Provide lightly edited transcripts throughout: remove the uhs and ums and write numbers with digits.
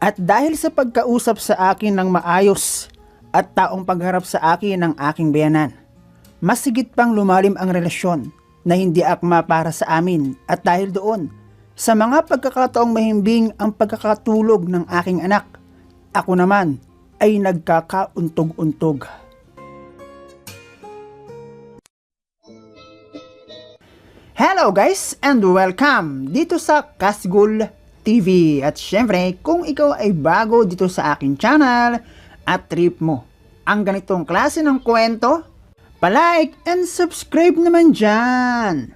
At dahil sa pagkausap sa akin ng maayos at taong pagharap sa akin ng aking biyanan, mas higit pang lumalim ang relasyon na hindi akma para sa amin, at dahil doon, sa mga pagkakataong mahimbing ang pagkakatulog ng aking anak, ako naman ay nagkakauntog-untog. Hello guys and welcome dito sa Kasgul TV. At syempre, kung ikaw ay bago dito sa aking channel at trip mo ang ganitong klase ng kwento, palike and subscribe naman dyan.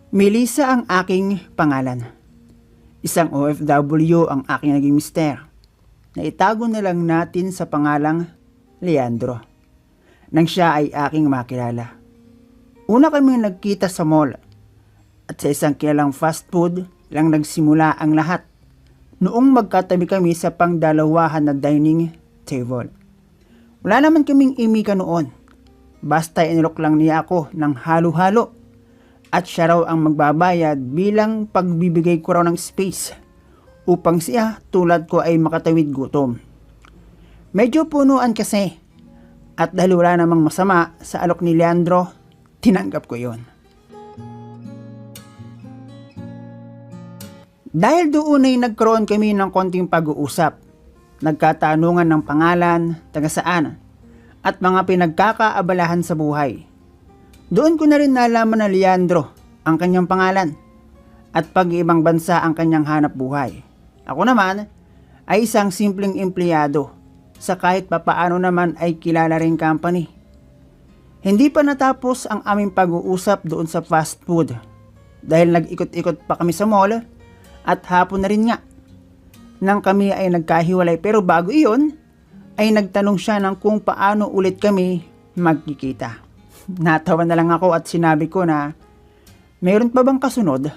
Melissa ang aking pangalan. Isang OFW ang aking naging mister. Naitago na lang natin sa pangalang Leandro nang siya ay aking makilala. Una kaming nagkita sa mall at sa isang kilalang fast food lang nagsimula ang lahat noong magkatabi kami sa pangdalawahan na dining table. Wala naman kaming imika noon, basta inilok lang niya ako ng halo-halo at siya raw ang magbabayad bilang pagbibigay ko raw ng space upang siya tulad ko ay makatawid gutom. Medyo punuan kasi, at dahil wala namang masama sa alok ni Leandro, tinanggap ko yon. Dahil doon ay nagkaroon kami ng konting pag-uusap, nagkatanungan ng pangalan, taga saan, at mga pinagkakaabalahan sa buhay. Doon ko na rin nalaman na Leandro ang kanyang pangalan at pag-ibang bansa ang kanyang hanap buhay. Ako naman ay isang simpleng empleyado sa kahit papaano naman ay kilala ring company. Hindi pa natapos ang aming pag-uusap doon sa fast food dahil nag-ikot-ikot pa kami sa mall at hapon na rin nga nang kami ay nagkahiwalay, pero bago iyon ay nagtanong siya ng kung paano ulit kami magkikita. Natawa na lang ako at sinabi ko na mayroon pa bang kasunod?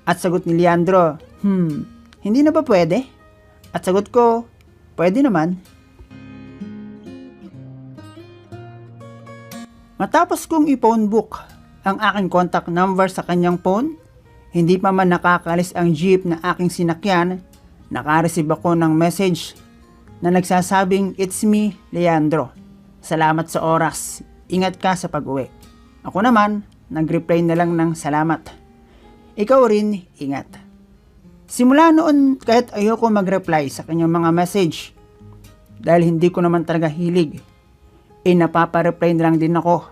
At sagot ni Leandro, hindi na ba pwede? At sagot ko, pwede naman. Matapos kong i-phone book ang aking contact number sa kanyang phone, hindi pa man nakakalis ang jeep na aking sinakyan, nakareceive ako ng message na nagsasabing, "It's me, Leandro. Salamat sa oras. Ingat ka sa pag-uwi." Ako naman, nag-reply na lang ng salamat. Ikaw rin, ingat. Simula noon, kahit ayoko mag-reply sa kanyang mga message, dahil hindi ko naman talaga hilig, napapa-reply na lang din ako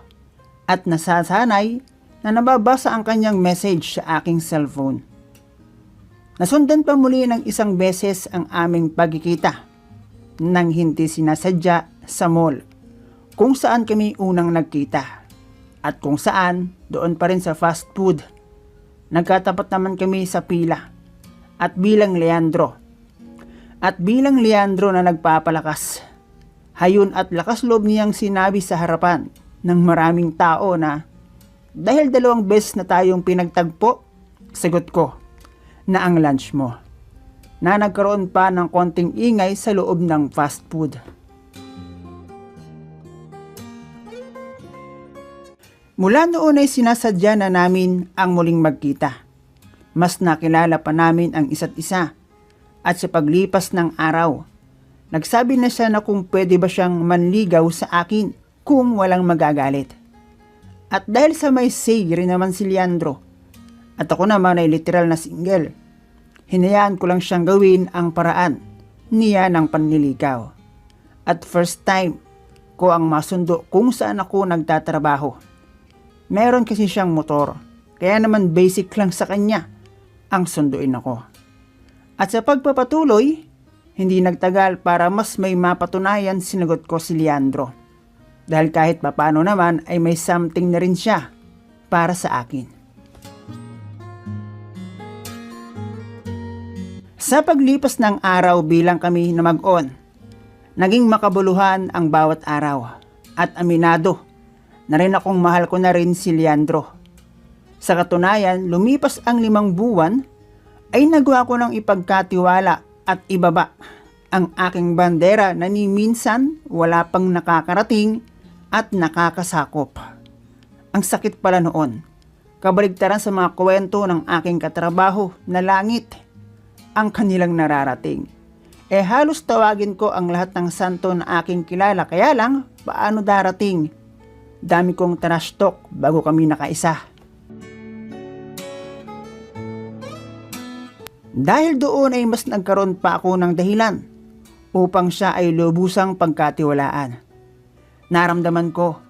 at nasasanay na nababasa ang kanyang message sa aking cellphone. Nasundan pa muli ng isang beses ang aming pagkikita nang hindi sinasadya sa mall kung saan kami unang nagkita at kung saan doon pa rin sa fast food. Nagkatapat naman kami sa pila at bilang Leandro na nagpapalakas, hayon at lakas loob niyang sinabi sa harapan ng maraming tao na dahil 2 beses na tayong pinagtagpo, sagot ko na ang lunch mo, na nagkaroon pa ng konting ingay sa loob ng fast food. Mula noon ay sinasadya na namin ang muling magkita. Mas nakilala pa namin ang isa't isa. At sa paglipas ng araw, nagsabi na siya na kung pwede ba siyang manligaw sa akin kung walang magagalit. At dahil sa may say rin naman si Leandro, at ako naman ay literal na single, hinayaan ko lang siyang gawin ang paraan niya ng panliligaw. At first time ko ang masundo kung saan ako nagtatrabaho. Meron kasi siyang motor, kaya naman basic lang sa kanya ang sunduin ako. At sa pagpapatuloy, hindi nagtagal para mas may mapatunayan, sinagot ko si Leandro. Dahil kahit papaano naman ay may something na rin siya para sa akin. Sa paglipas ng araw bilang kami na mag-on, naging makabuluhan ang bawat araw at aminado na rin akong mahal ko na rin si Leandro. Sa katunayan, lumipas ang 5 buwan ay nagawa ko ng ipagkatiwala at ibaba ang aking bandera na ni minsan wala pang nakakarating at nakakasakop. Ang sakit pala noon. Kabaligtaran sa mga kwento ng aking katrabaho na langit ang kanilang nararating. Halos tawagin ko ang lahat ng santo na aking kilala, kaya lang paano darating? Dami kong trash talk bago kami nakaisa. Dahil doon ay mas nagkaroon pa ako ng dahilan upang siya ay lubusang pagkatiwalaan. Naramdaman ko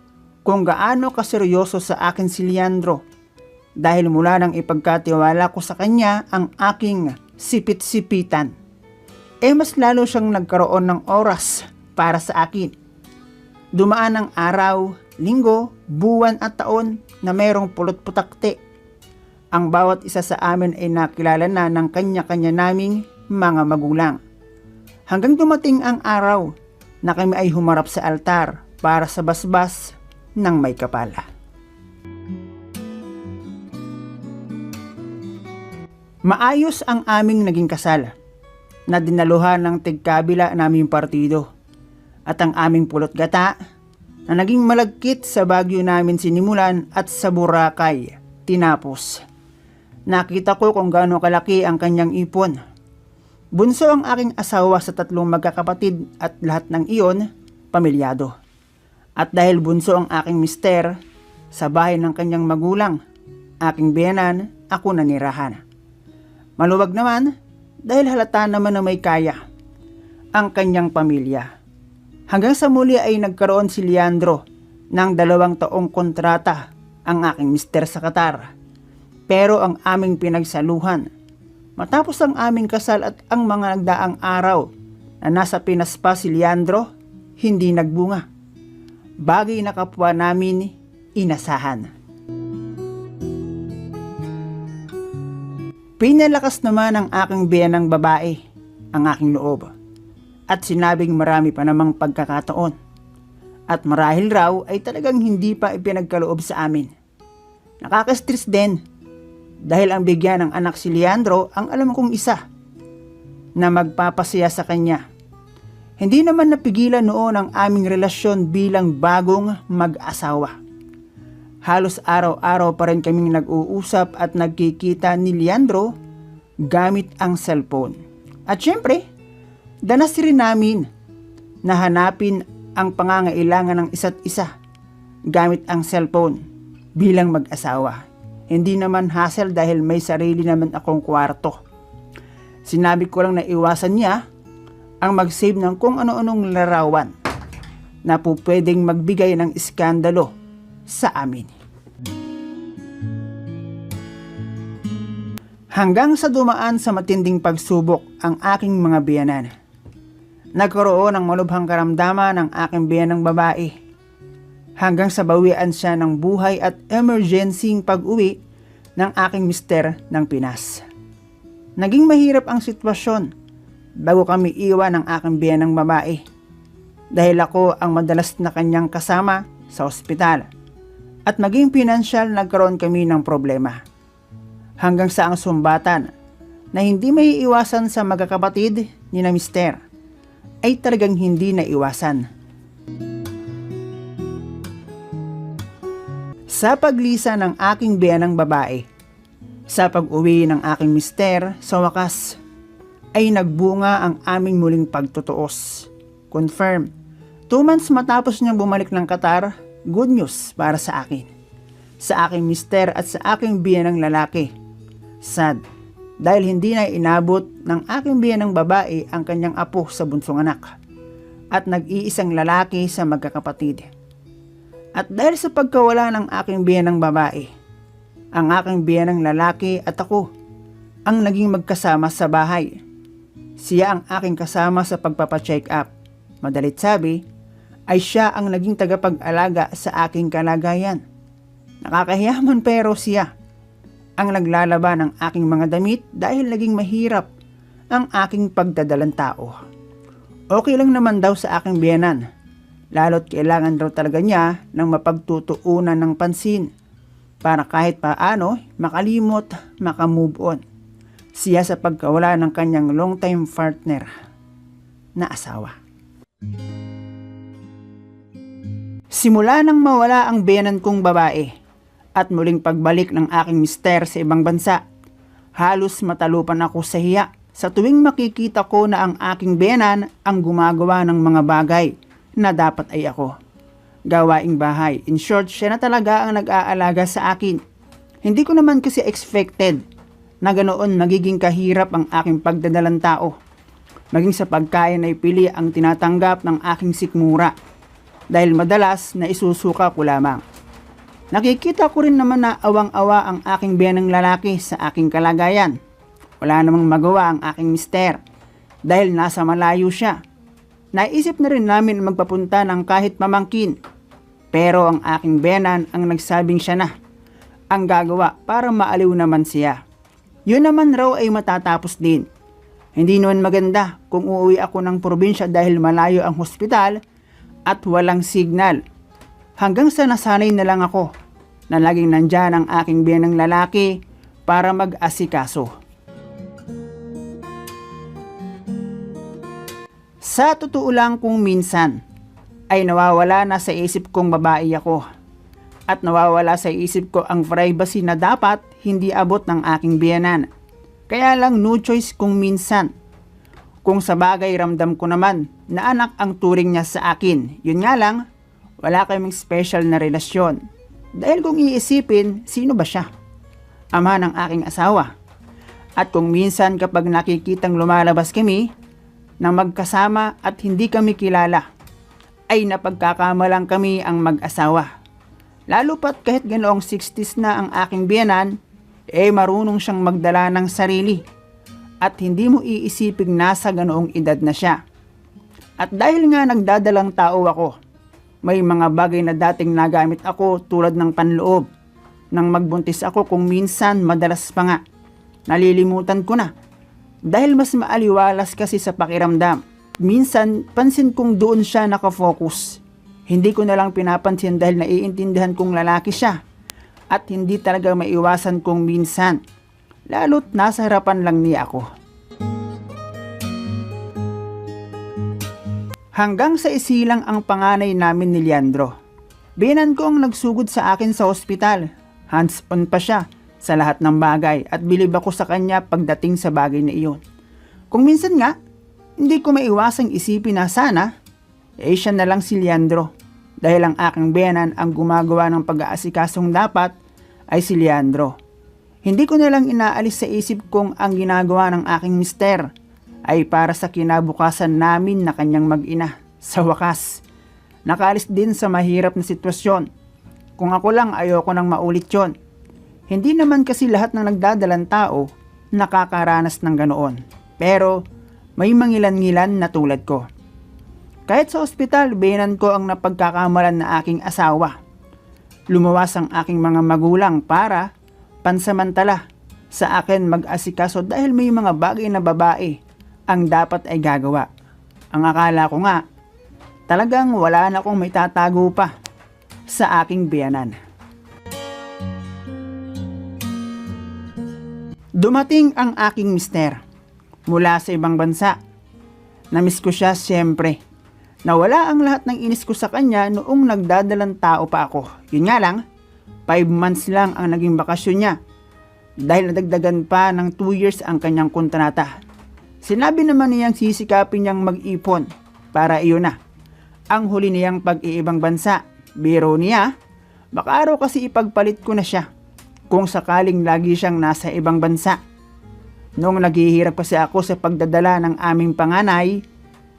kung gaano kaseryoso sa akin si Leandro dahil mula nang ipagkatiwala ko sa kanya ang aking sipit-sipitan. Mas lalo siyang nagkaroon ng oras para sa akin. Dumaan ang araw, linggo, buwan at taon na mayroong pulot-putakte. Ang bawat isa sa amin ay nakilala na ng kanya-kanya naming mga magulang. Hanggang dumating ang araw na kami ay humarap sa altar para sa basbas ng may kapala. Maayos ang aming naging kasal na dinaluhan ng tigkabila naming partido at ang aming pulot gata na naging malagkit sa Baguio namin sinimulan at sa Boracay tinapos. Nakita ko kung gaano kalaki ang kanyang ipon. Bunso ang aking asawa sa 3 magkakapatid at lahat ng iyon pamilyado. At dahil bunso ang aking mister, sa bahay ng kanyang magulang, aking biyenan, ako nanirahan. Maluwag naman dahil halata naman na may kaya ang kanyang pamilya. Hanggang sa muli ay nagkaroon si Leandro ng 2 taong kontrata ang aking mister sa Qatar. Pero ang aming pinagsaluhan matapos ang aming kasal at ang mga nagdaang araw na nasa Pinas pa si Leandro, hindi nagbunga. Bagay na kapwa namin inasahan. Pinalakas naman ang aking biyenang babae ang aking loob at sinabing marami pa namang pagkakataon at marahil raw ay talagang hindi pa ipinagkaloob sa amin. Nakaka-stress din dahil ang bigyan ng anak si Leandro ang alam kong isa na magpapasaya sa kanya. Hindi naman napigilan noon ang aming relasyon bilang bagong mag-asawa. Halos araw-araw pa rin kaming nag-uusap at nagkikita ni Leandro gamit ang cellphone. At syempre, danas rin namin na hanapin ang pangangailangan ng isa't isa gamit ang cellphone bilang mag-asawa. Hindi naman hassle dahil may sarili naman akong kwarto. Sinabi ko lang na iwasan niya ang mag-save ng kung ano-anong larawan na po pwedeng magbigay ng iskandalo sa amin. Hanggang sa dumaan sa matinding pagsubok ang aking mga biyanan. Nagkaroon ng malubhang karamdaman ng aking biyanang babae. Hanggang sa bawian siya ng buhay at emergencing pag-uwi ng aking mister ng Pinas. Naging mahirap ang sitwasyon bago kami iwan ng aking biyanang babae. Dahil ako ang madalas na kanyang kasama sa ospital. At maging pinansyal nagkaroon kami ng problema. Hanggang sa ang sumbatan na hindi may iwasan sa magkakapatid ni na mister ay talagang hindi na iwasan. Sa paglisa ng aking biyanang babae, sa pag-uwi ng aking mister, sa wakas ay nagbunga ang aming muling pagtutuos. Confirm, 2 months matapos niyang bumalik ng Qatar, good news para sa akin. Sa aking mister at sa aking biyanang lalaki. Sad, dahil hindi na inabot ng aking biyanang babae ang kanyang apo sa bunsong anak at nag-iisang lalaki sa magkakapatid. At dahil sa pagkawala ng aking biyanang babae, ang aking biyanang lalaki at ako ang naging magkasama sa bahay. Siya ang aking kasama sa pagpapacheck up. Madalit sabi, ay siya ang naging tagapag-alaga sa aking kalagayan. Nakakahiyaman pero siya ang naglalaba ng aking mga damit dahil naging mahirap ang aking pagdadalang tao. Okay lang naman daw sa aking biyanan, lalo't kailangan daw talaga niya ng mapagtutuunan ng pansin para kahit paano makalimot, makamove on siya sa pagkawala ng kanyang long-time partner na asawa. Simula nang mawala ang biyanan kong babae, at muling pagbalik ng aking mister sa ibang bansa. Halos matalupan ako sa hiya sa tuwing makikita ko na ang aking biyenan ang gumagawa ng mga bagay na dapat ay ako. Gawaing bahay. In short, siya na talaga ang nag-aalaga sa akin. Hindi ko naman kasi expected na ganoon magiging kahirap ang aking pagdadalang tao. Maging sa pagkain ay pili ang tinatanggap ng aking sikmura dahil madalas na isusuka ko lamang. Nakikita ko rin naman na awang-awa ang aking biyenang lalaki sa aking kalagayan. Wala namang magawa ang aking mister dahil nasa malayo siya. Naisip na rin namin magpapunta ng kahit pamangkin. Pero ang aking biyenan ang nagsabing siya na ang gagawa para maaliw naman siya. Yun naman raw ay matatapos din. Hindi naman maganda kung uuwi ako ng probinsya dahil malayo ang hospital at walang signal. Hanggang sa nasanay na lang ako na laging nandyan ang aking biyenang lalaki para mag-asikaso. Sa totoo lang kung minsan ay nawawala na sa isip kong babae ako at nawawala sa isip ko ang privacy na dapat hindi abot ng aking biyenan. Kaya lang no choice kung minsan. Kung sa bagay ramdam ko naman na anak ang turing niya sa akin, yun nga lang, wala kaming special na relasyon. Dahil kung iisipin, sino ba siya? Ama ng aking asawa. At kung minsan kapag nakikitang lumalabas kami nang magkasama at hindi kami kilala, ay napagkakamalang kami ang mag-asawa. Lalo pat kahit ganoong 60s na ang aking biyenan, marunong siyang magdala ng sarili. At hindi mo iisiping nasa ganoong edad na siya. At dahil nga nagdadalang tao ako, may mga bagay na dating nagamit ako tulad ng panloob. Nang magbuntis ako kung minsan madalas pa nga, nalilimutan ko na. Dahil mas maaliwalas kasi sa pakiramdam. Minsan pansin kong doon siya nakafocus. Hindi ko na lang pinapansin dahil naiintindihan kong lalaki siya. At hindi talaga maiwasan kong minsan. Lalo't nasa harapan lang niya ako. Hanggang sa isilang ang panganay namin ni Leandro. Biyenan ko ang nagsugod sa akin sa ospital. Hands-on pa siya sa lahat ng bagay at bilib ako sa kanya pagdating sa bagay na iyon. Kung minsan nga, hindi ko maiwasang isipin na sana, siya na lang si Leandro. Dahil ang aking biyenan ang gumagawa ng pag-aasikasong dapat ay si Leandro. Hindi ko na lang inaalis sa isip kong ang ginagawa ng aking mister ay para sa kinabukasan namin na kanyang mag-ina. Sa wakas, nakaalis din sa mahirap na sitwasyon. Kung ako lang ayoko nang maulit yon. Hindi naman kasi lahat ng nagdadalang tao nakakaranas ng ganoon. Pero may mangilan-ngilan na tulad ko. Kahit sa ospital, biyenan ko ang napagkakamalan na aking asawa. Lumawas ang aking mga magulang para pansamantala sa akin mag-asikaso dahil may mga bagay na babae ang dapat ay gagawa. Ang akala ko nga, talagang wala na akong may tatago pa sa aking biyenan. Dumating ang aking mister mula sa ibang bansa. Namiss ko siya siyempre. Nawala ang lahat ng inis ko sa kanya noong nagdadalang tao pa ako. Yun nga lang, 5 months lang ang naging bakasyon niya dahil nadagdagan pa ng 2 years ang kanyang kontrata. Sinabi naman niyang sisikapin niyang mag-ipon para iyon na ang huli niyang pag-iibang bansa. Biro niya, baka araw kasi ipagpalit ko na siya kung sakaling lagi siyang nasa ibang bansa. Noong naghihirap kasi ako sa pagdadala ng aming panganay,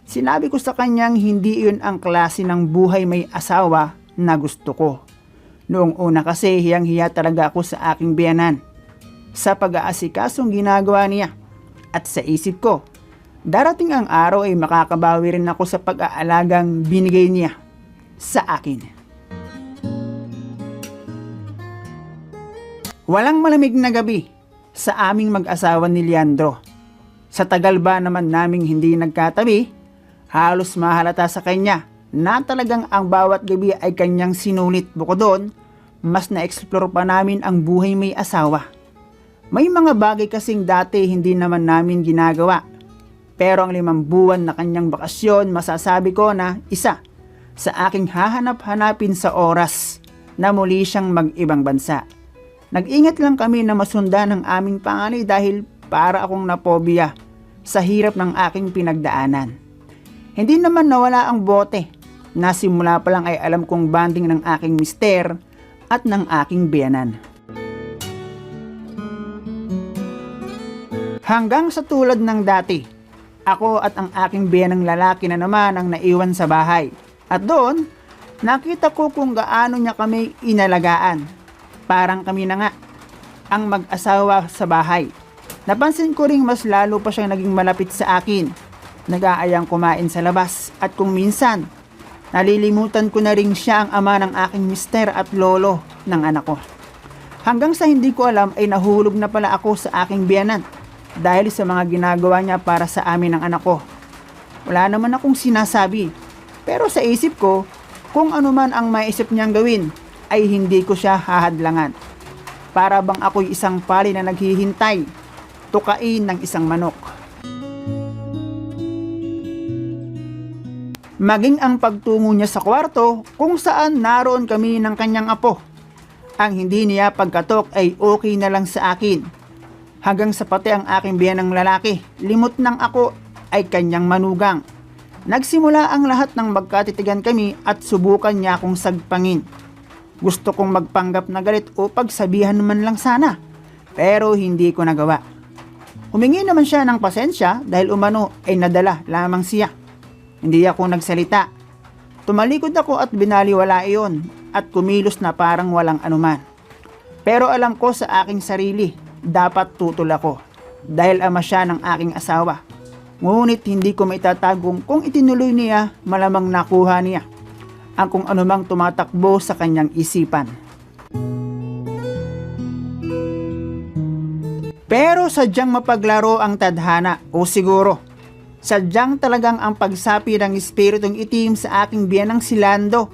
sinabi ko sa kanyang hindi iyon ang klase ng buhay may asawa na gusto ko. Noong una kasi hiyang-hiya talaga ako sa aking biyenan sa pag-aasikasong ginagawa niya. At sa isip ko, darating ang araw ay makakabawi rin ako sa pag-aalagang binigay niya sa akin. Walang malamig na gabi sa aming mag-asawa ni Leandro. Sa tagal ba naman naming hindi nagkatabi, halos mahalata sa kanya na talagang ang bawat gabi ay kanyang sinulit. Bukod doon, mas na-explore pa namin ang buhay may asawa. May mga bagay kasing dati hindi naman namin ginagawa. Pero ang 5 buwan na kanyang bakasyon, masasabi ko na isa sa aking hahanap-hanapin sa oras na muli siyang mag-ibang bansa. Nag-ingat lang kami na masundan ang aming panganay dahil para akong napobiya sa hirap ng aking pinagdaanan. Hindi naman nawala ang bote na simula pa lang ay alam kong banding ng aking mister at ng aking biyanan. Hanggang sa tulad ng dati, ako at ang aking biyanang lalaki na naman ang naiwan sa bahay. At doon, nakita ko kung gaano niya kami inalagaan. Parang kami na nga ang mag-asawa sa bahay. Napansin ko ring mas lalo pa siyang naging malapit sa akin. Nag-aayang kumain sa labas at kung minsan, nalilimutan ko na ring siya ang ama ng aking mister at lolo ng anak ko. Hanggang sa hindi ko alam ay nahulog na pala ako sa aking biyanan dahil sa mga ginagawa niya para sa amin ng anak ko. Wala naman akong sinasabi, pero sa isip ko, kung ano man ang maisip niyang gawin, ay hindi ko siya hahadlangan. Para bang ako'y isang pali na naghihintay, tukain ng isang manok. Maging ang pagtungo niya sa kwarto kung saan naroon kami ng kanyang apo. Ang hindi niya pagkatok ay okay na lang sa akin. Hanggang sa pati ang aking biyanang lalaki, limot ng ako ay kanyang manugang. Nagsimula ang lahat ng magkatitigan kami at subukan niya akong sagpangin. Gusto kong magpanggap na galit o pagsabihan naman lang sana, pero hindi ko nagawa. Humingi naman siya ng pasensya dahil umano ay nadala lamang siya. Hindi ako nagsalita. Tumalikod ako at binaliwala iyon at kumilos na parang walang anuman. Pero alam ko sa aking sarili, dapat tutol ako dahil ama siya ng aking asawa. Ngunit hindi ko maitatagong kung itinuloy niya, malamang nakuha niya ang kung anumang tumatakbo sa kanyang isipan. Pero sadyang mapaglaro ang tadhana o siguro sadyang talagang ang pagsapi ng espiritong itim sa aking biyanang si Lando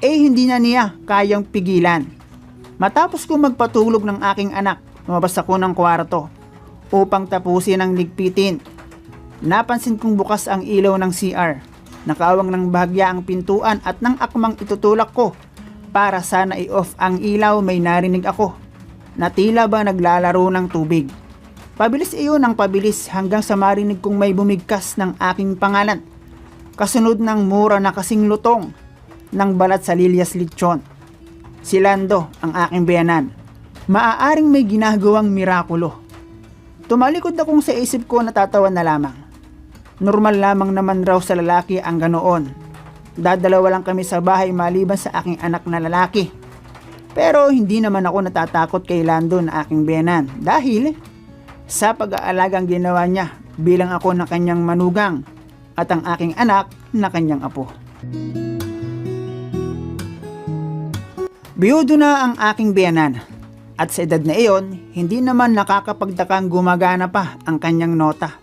hindi na niya kayang pigilan. Matapos ko magpatulog ng aking anak, lumabas ako ng kwarto upang tapusin ang ligpitin. Napansin kong bukas ang ilaw ng CR. Nakaawang ng bahagya ang pintuan at nang akmang itutulak ko para sana i-off ang ilaw, may narinig ako na tila ba naglalaro ng tubig. Pabilis iyon ang pabilis hanggang sa marinig kong may bumigkas ng aking pangalan. Kasunod ng mura na kasing lutong ng balat sa lilyas lechon. Si Lando, ang aking biyanan. Maaaring may ginagawang mirakulo. Tumalikod akong sa isip ko, natatawa na lamang. Normal lamang naman raw sa lalaki ang ganoon. Dadalawa lang kami sa bahay maliban sa aking anak na lalaki. Pero hindi naman ako natatakot kay Lando na aking biyanan dahil sa pag-aalagang ginawa niya bilang ako na kanyang manugang at ang aking anak na kanyang apo. Biyudo na ang aking biyanan at sa edad na iyon, hindi naman nakakapagtakang gumagana pa ang kanyang nota.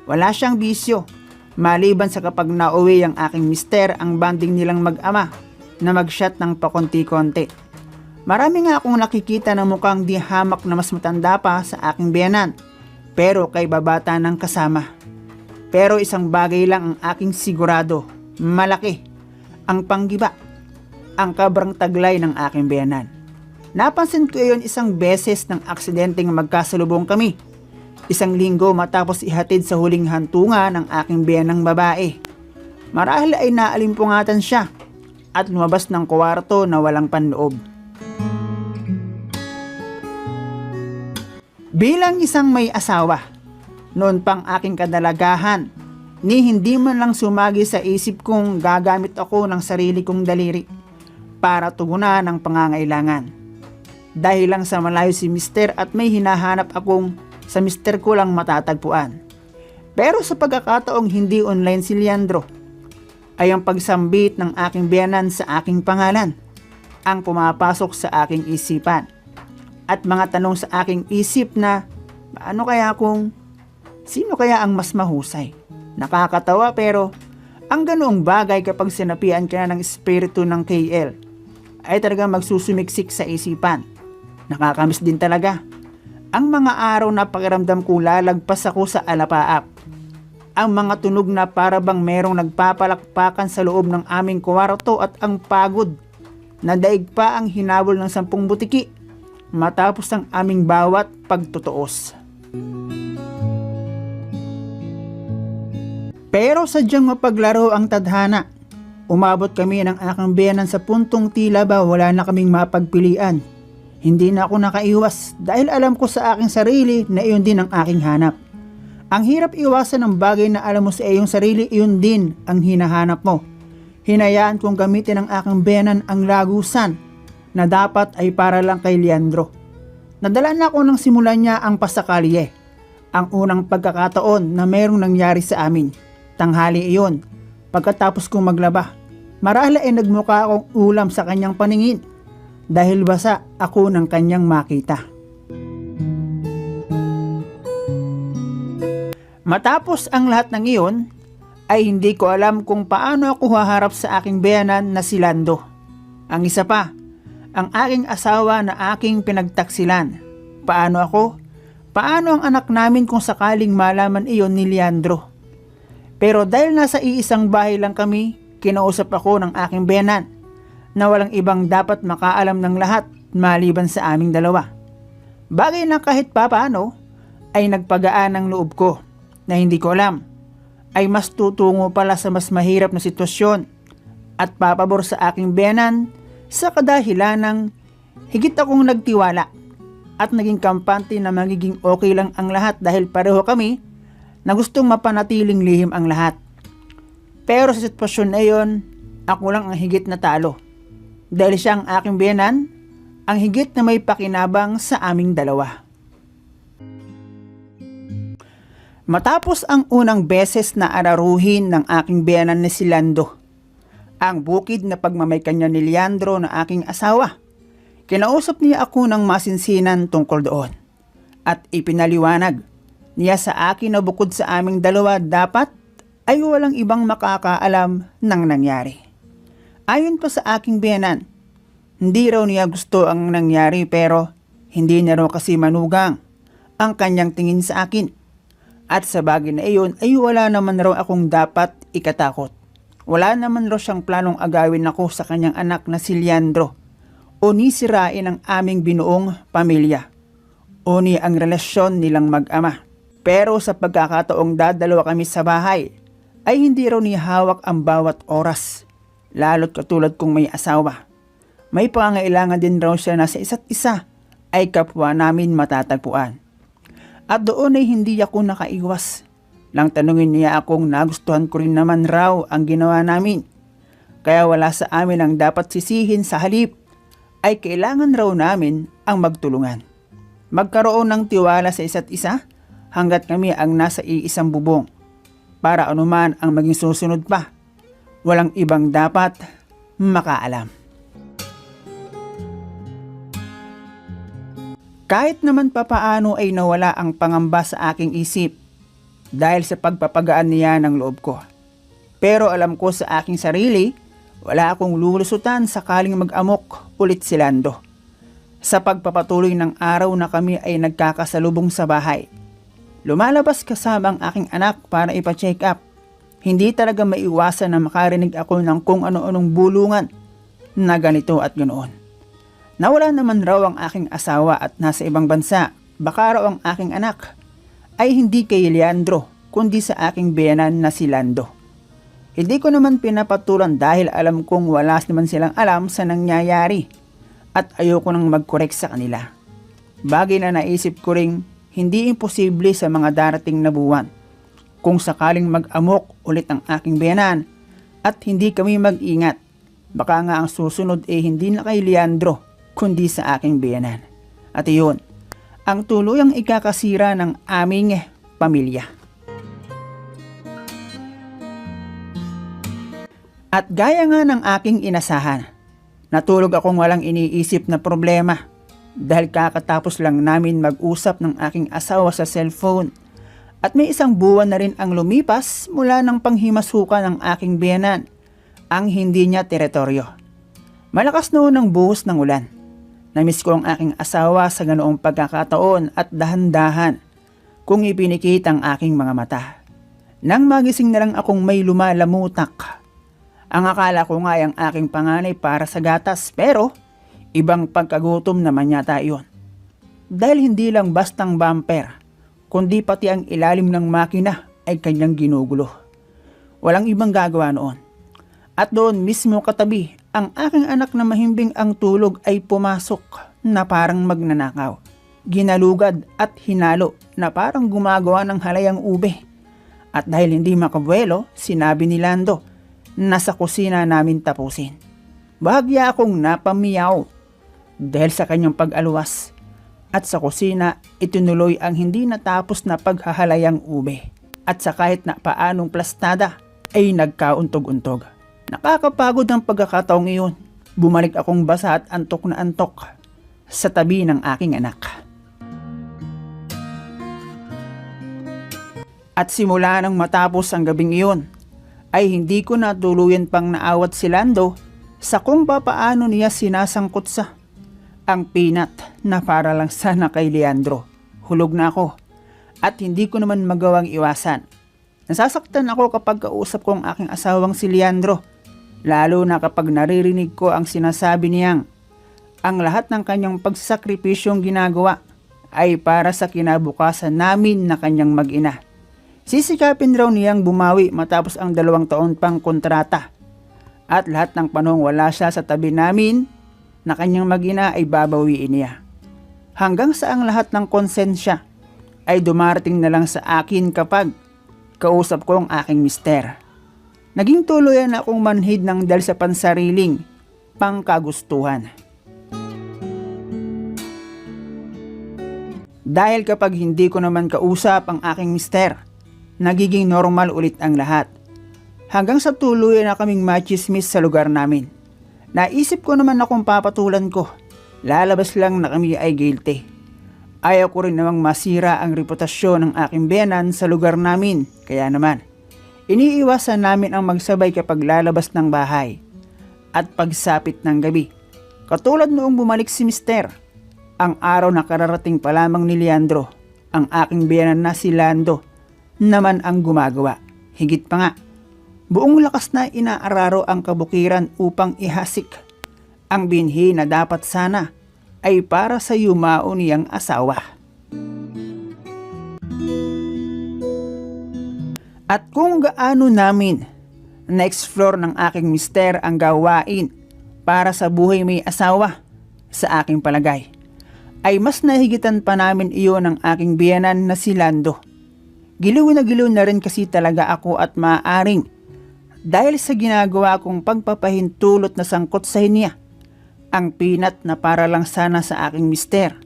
Wala siyang bisyo, maliban sa kapag nauwi ang aking mister ang banding nilang mag-ama na mag-shot ng pakonti-konti. Marami nga akong nakikita na mukhang di hamak na mas matanda pa sa aking biyanan, pero kay babata ng kasama. Pero isang bagay lang ang aking sigurado, malaki ang panggiba, ang kabrang taglay ng aking biyanan. Napansin ko iyon isang beses ng aksidenteng magkasalubong kami. Isang linggo matapos ihatid sa huling hantunga ng aking biyanang babae. Marahil ay naalimpungatan siya at lumabas ng kwarto na walang panloob. Bilang isang may asawa, noon pang aking kadalagahan, ni hindi man lang sumagi sa isip kong gagamit ako ng sarili kong daliri para tugunan ang pangangailangan. Dahil lang sa malayo si mister at may hinahanap akong sa mister ko lang matatagpuan. Pero sa pagkakataong hindi online si Leandro, ay ang pagsambit ng aking biyanan sa aking pangalan ang pumapasok sa aking isipan. At mga tanong sa aking isip na, paano kaya kung sino kaya ang mas mahusay? Nakakatawa pero ang ganoong bagay kapag sinapian ka na ng espiritu ng KL ay talagang magsusumiksik sa isipan. Nakakamiss din talaga. Ang mga araw na pakiramdam ko lalagpas ako sa alapaap. Ang mga tunog na para bang merong nagpapalakpakan sa loob ng aming kwarto at ang pagod Nadaig pa ang hinabol ng 10 butiki matapos ang aming bawat pagtutuos. Pero sadyang mapaglaro ang tadhana. Umabot kami ng aking biyenan sa puntong tila ba wala na kaming mapagpilian. Hindi na ako nakaiwas dahil alam ko sa aking sarili na iyon din ang aking hanap. Ang hirap iwasan ng bagay na alam mo sa iyong sarili, iyon din ang hinahanap mo. Hinayaan kong gamitin ng aking biyenan ang lagusan na dapat ay para lang kay Leandro. Nadala na ako nang simulan niya ang pasakalye. Ang unang pagkakataon na mayroong nangyari sa amin. Tanghali iyon. Pagkatapos kong maglaba, marahil ay nagmukha akong ulam sa kanyang paningin dahil basa ako ng kanyang makita. Matapos ang lahat ng iyon, ay hindi ko alam kung paano ako haharap sa aking biyenan na si Lando. Ang isa pa, ang aking asawa na aking pinagtaksilan. Paano ako? Paano ang anak namin kung sakaling malaman iyon ni Leandro? Pero dahil nasa iisang bahay lang kami, kinausap ako ng aking biyenan na walang ibang dapat makaalam ng lahat maliban sa aming dalawa. Bagay na kahit papaano ay nagpagaan ng loob ko na hindi ko alam ay mas tutungo pala sa mas mahirap na sitwasyon at papabor sa aking biyenan sa kadahilan ng higit akong nagtiwala at naging kampante na magiging okay lang ang lahat dahil pareho kami na gustong mapanatiling lihim ang lahat. Pero sa sitwasyon na iyon, ako lang ang higit na talo. Dahil siya ang aking biyenan, ang higit na may pakinabang sa aming dalawa. Matapos ang unang beses na araruhin ng aking biyenan na si Lando, ang bukid na pagmamaykan niya ni Leandro na aking asawa, kinausap niya ako ng masinsinan tungkol doon. At ipinaliwanag niya sa akin na bukod sa aming dalawa dapat ay walang ibang makakaalam ng nangyari. Ayon pa sa aking biyenan, hindi raw niya gusto ang nangyari pero hindi niya raw kasi manugang ang kanyang tingin sa akin. At sa bagay na iyon ay wala naman raw akong dapat ikatakot. Wala naman raw siyang planong agawin ako sa kanyang anak na si Leandro o ni sirain ang aming binuong pamilya o ni ang relasyon nilang mag-ama. Pero sa pagkakataong dadalawa kami sa bahay, ay hindi raw niya hawak ang bawat oras. Lalo't katulad kong may asawa. May pangailangan din raw siya na sa isa't isa ay kapwa namin matatagpuan. At doon ay hindi ako nakaiwas. Nang tanungin niya akong nagustuhan ko rin naman raw ang ginawa namin. Kaya wala sa amin ang dapat sisihin sa halip ay kailangan raw namin ang magtulungan. Magkaroon ng tiwala sa isa't isa hanggat kami ang nasa iisang bubong. Para anuman ang maging susunod pa, walang ibang dapat makaalam. Kahit naman papaano ay nawala ang pangamba sa aking isip dahil sa pagpapagaan niya ng loob ko. Pero alam ko sa aking sarili, wala akong lulusutan sakaling mag-amok ulit si Lando. Sa pagpapatuloy ng araw na kami ay nagkakasalubong sa bahay, lumalabas kasama ang aking anak para ipa-check up. Hindi talaga maiwasan na makarinig ako ng kung ano-anong bulungan na ganito at ganoon. Nawala naman raw ang aking asawa at nasa ibang bansa. Baka raw ang aking anak ay hindi kay Leandro kundi sa aking biyenan na si Lando. Hindi ko naman pinapatulan dahil alam kong wala naman silang alam sa nangyayari at ayoko nang mag-correct sa kanila. Bagay na naisip ko ring hindi imposible sa mga darating na buwan. Kung sakaling mag-amok ulit ang aking biyenan at hindi kami mag-ingat, baka nga ang susunod hindi na kay Leandro kundi sa aking biyenan. At iyon, ang tuluyang ikakasira ng aming pamilya. At gaya nga ng aking inasahan, natulog akong walang iniisip na problema. Dahil kakatapos lang namin mag-usap ng aking asawa sa cellphone at may isang buwan na rin ang lumipas mula ng panghimasukan ng aking biyenan, ang hindi niya teritoryo. Malakas noon ang buhos ng ulan. Namiss ko ang aking asawa sa ganoong pagkakataon at dahan-dahan kung ipinikit ang aking mga mata. Nang magising na lang akong may lumalamutak Ang akala ko nga ay ang aking panganay para sa gatas, pero ibang pagkagutom naman yata iyon. Dahil hindi lang bastang bumper, kundi pati ang ilalim ng makina ay kanyang ginugulo. Walang ibang gagawa noon. At doon mismo katabi, ang aking anak na mahimbing ang tulog ay pumasok na parang magnanakaw. Ginalugad at hinalo na parang gumagawa ng halayang ube. At dahil hindi makabuelo, sinabi ni Lando na sa kusina namin tapusin. Bahagya akong napamiyaw dahil sa kanyang pag-aluwas. At sa kusina, itinuloy ang hindi natapos na paghahalayang ube. At sa kahit na paanong plastada, ay nagkauntog-untog. Nakakapagod ang pagkakataong iyon. Bumalik akong basa at antok na antok sa tabi ng aking anak. At simula nang matapos ang gabing iyon, ay hindi ko na tuluyan pang naawat si Lando sa kung papaano niya sinasangkot sa ang peanut na para lang sana kay Leandro. Hulog na ako at hindi ko naman magawang iwasan. Nasasaktan ako kapag kausap ko ang aking asawang si Leandro, lalo na kapag naririnig ko ang sinasabi niyang ang lahat ng kanyang pagsakripisyong ginagawa ay para sa kinabukasan namin na kanyang mag-ina. Sisikapin raw niyang bumawi matapos ang 2 taon pang kontrata. At lahat ng panahong wala siya sa tabi namin na kanyang mag-ina ay babawiin niya. Hanggang sa ang lahat ng konsensya ay dumarating na lang sa akin kapag kausap ko ang aking mister. Naging tuluyan akong manhid ng dahil sa pansariling pangkagustuhan. Dahil kapag hindi ko naman kausap ang aking mister, nagiging normal ulit ang lahat. Hanggang sa tuluyan na kaming machismis sa lugar namin. Naisip ko naman na kung papatulan ko, lalabas lang na kami ay guilty. Ayaw ko rin namang masira ang reputasyon ng aking biyenan sa lugar namin, kaya naman, iniiwasan namin ang magsabay kapag lalabas ng bahay at pagsapit ng gabi. Katulad noong bumalik si Mister, ang araw na kararating pa lamang ni Leandro, ang aking biyenan na si Lando naman ang gumagawa. Higit pa nga, buong lakas na inaararo ang kabukiran upang ihasik ang binhi na dapat sana ay para sa yumao niyang asawa. At kung gaano namin na-explore ng aking mister ang gawain para sa buhay may asawa, sa aking palagay, ay mas nahigitan pa namin iyon ng aking biyenan na si Lando. Giliw na rin kasi talaga ako at maaaring dahil sa ginagawa kong pagpapahintulot na sangkot sa niya, ang peanut na para lang sana sa aking mister,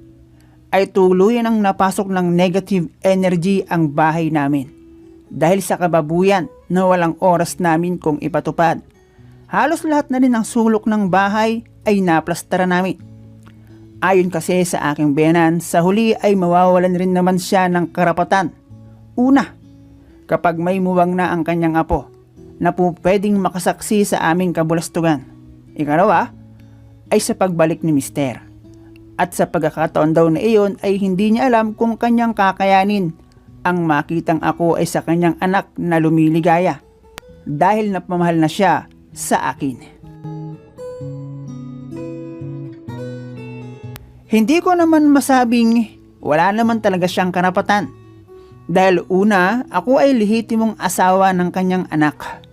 ay tuluyan ang napasok ng negative energy ang bahay namin. Dahil sa kababuyan na walang oras namin kung ipatupad. Halos lahat na rin ng sulok ng bahay ay naplastara namin. Ayon kasi sa aking biyenan, sa huli ay mawawalan rin naman siya ng karapatan. Una, kapag may muwang na ang kanyang apo, na po pwedeng makasaksi sa aming kabulastugan. Ikalawa, ay sa pagbalik ni mister. At sa pagkakataon daw na iyon ay hindi niya alam kung kanyang kakayanin ang makitang ako ay sa kanyang anak na lumiligaya dahil napamahal na siya sa akin. Hindi ko naman masabing wala naman talaga siyang karapatan. Dahil una, ako ay lehitimong asawa ng kanyang anak.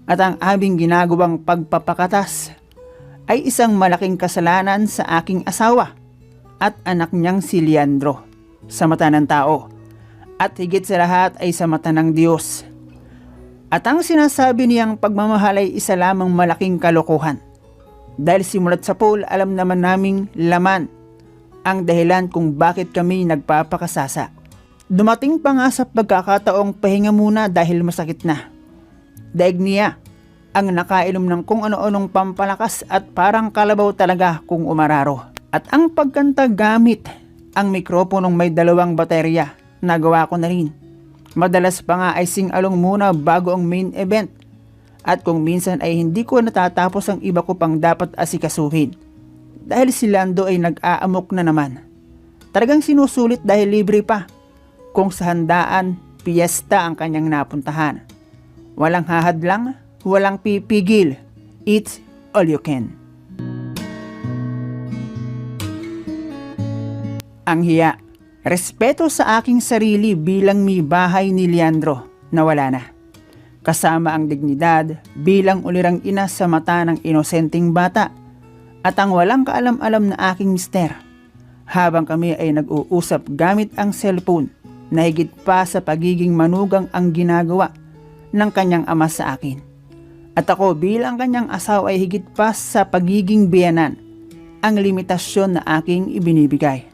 At ang aming ginagawang pagpapakatas ay isang malaking kasalanan sa aking asawa at anak niyang si Leandro sa mata ng tao. At higit sa lahat ay sa mata ng Diyos. At ang sinasabi niyang pagmamahal ay isa lamang malaking kalokohan. Dahil simulat sa pool, alam naman naming laman ang dahilan kung bakit kami nagpapakasasa. Dumating pa nga sa pagkakataong pahinga muna dahil masakit na. Daig niya ang nakainom ng kung ano-anong pampalakas at parang kalabaw talaga kung umararo. At ang pagkanta gamit ang mikroponong may 2 baterya, nagawa ko na rin. Madalas pa nga ay sing-along muna bago ang main event. At kung minsan ay hindi ko natatapos ang iba ko pang dapat asikasuhin. Dahil si Lando ay nag-aamok na naman. Talagang sinusulit dahil libre pa. Kung sa handaan, piyesta ang kanyang napuntahan. Walang hahadlang, walang pipigil. It's all you can. Ang hiya. Respeto sa aking sarili bilang may bahay ni Leandro na wala na. Kasama ang dignidad bilang ulirang ina sa mata ng inosenteng bata at ang walang kaalam-alam na aking mister. Habang kami ay nag-uusap gamit ang cellphone na higit pa sa pagiging manugang ang ginagawa ng kanyang ama sa akin. At ako bilang kanyang asawa ay higit pa sa pagiging biyanan ang limitasyon na aking ibinibigay.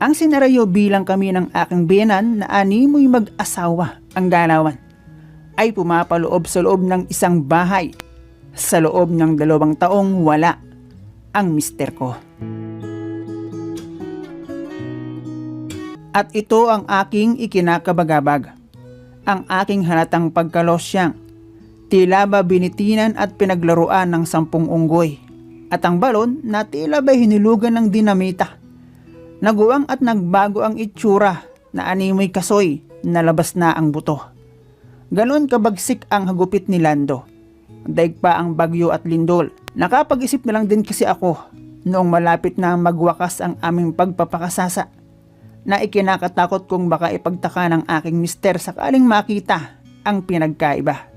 Ang senaryo bilang kami ng aking biyanan na animoy mag-asawa ang galawan ay pumapaloob sa loob ng isang bahay. Sa loob ng 2 taong wala ang mister ko. At ito ang aking ikinakabagabag. Ang aking halatang pagkalosyang. Tila ba binitinan at pinaglaruan ng 10 unggoy. At ang balon na tila ba hinilugan ng dinamita. Naguwang at nagbago ang itsura na animoy kasoy na labas na ang buto. Ganon kabagsik ang hagupit ni Lando. Daig pa ang bagyo at lindol. Nakapag-isip na lang din kasi ako noong malapit na magwakas ang aming pagpapakasasa na ikinakatakot kong baka ipagtaka ng aking mister sakaling makita ang pinagkaiba.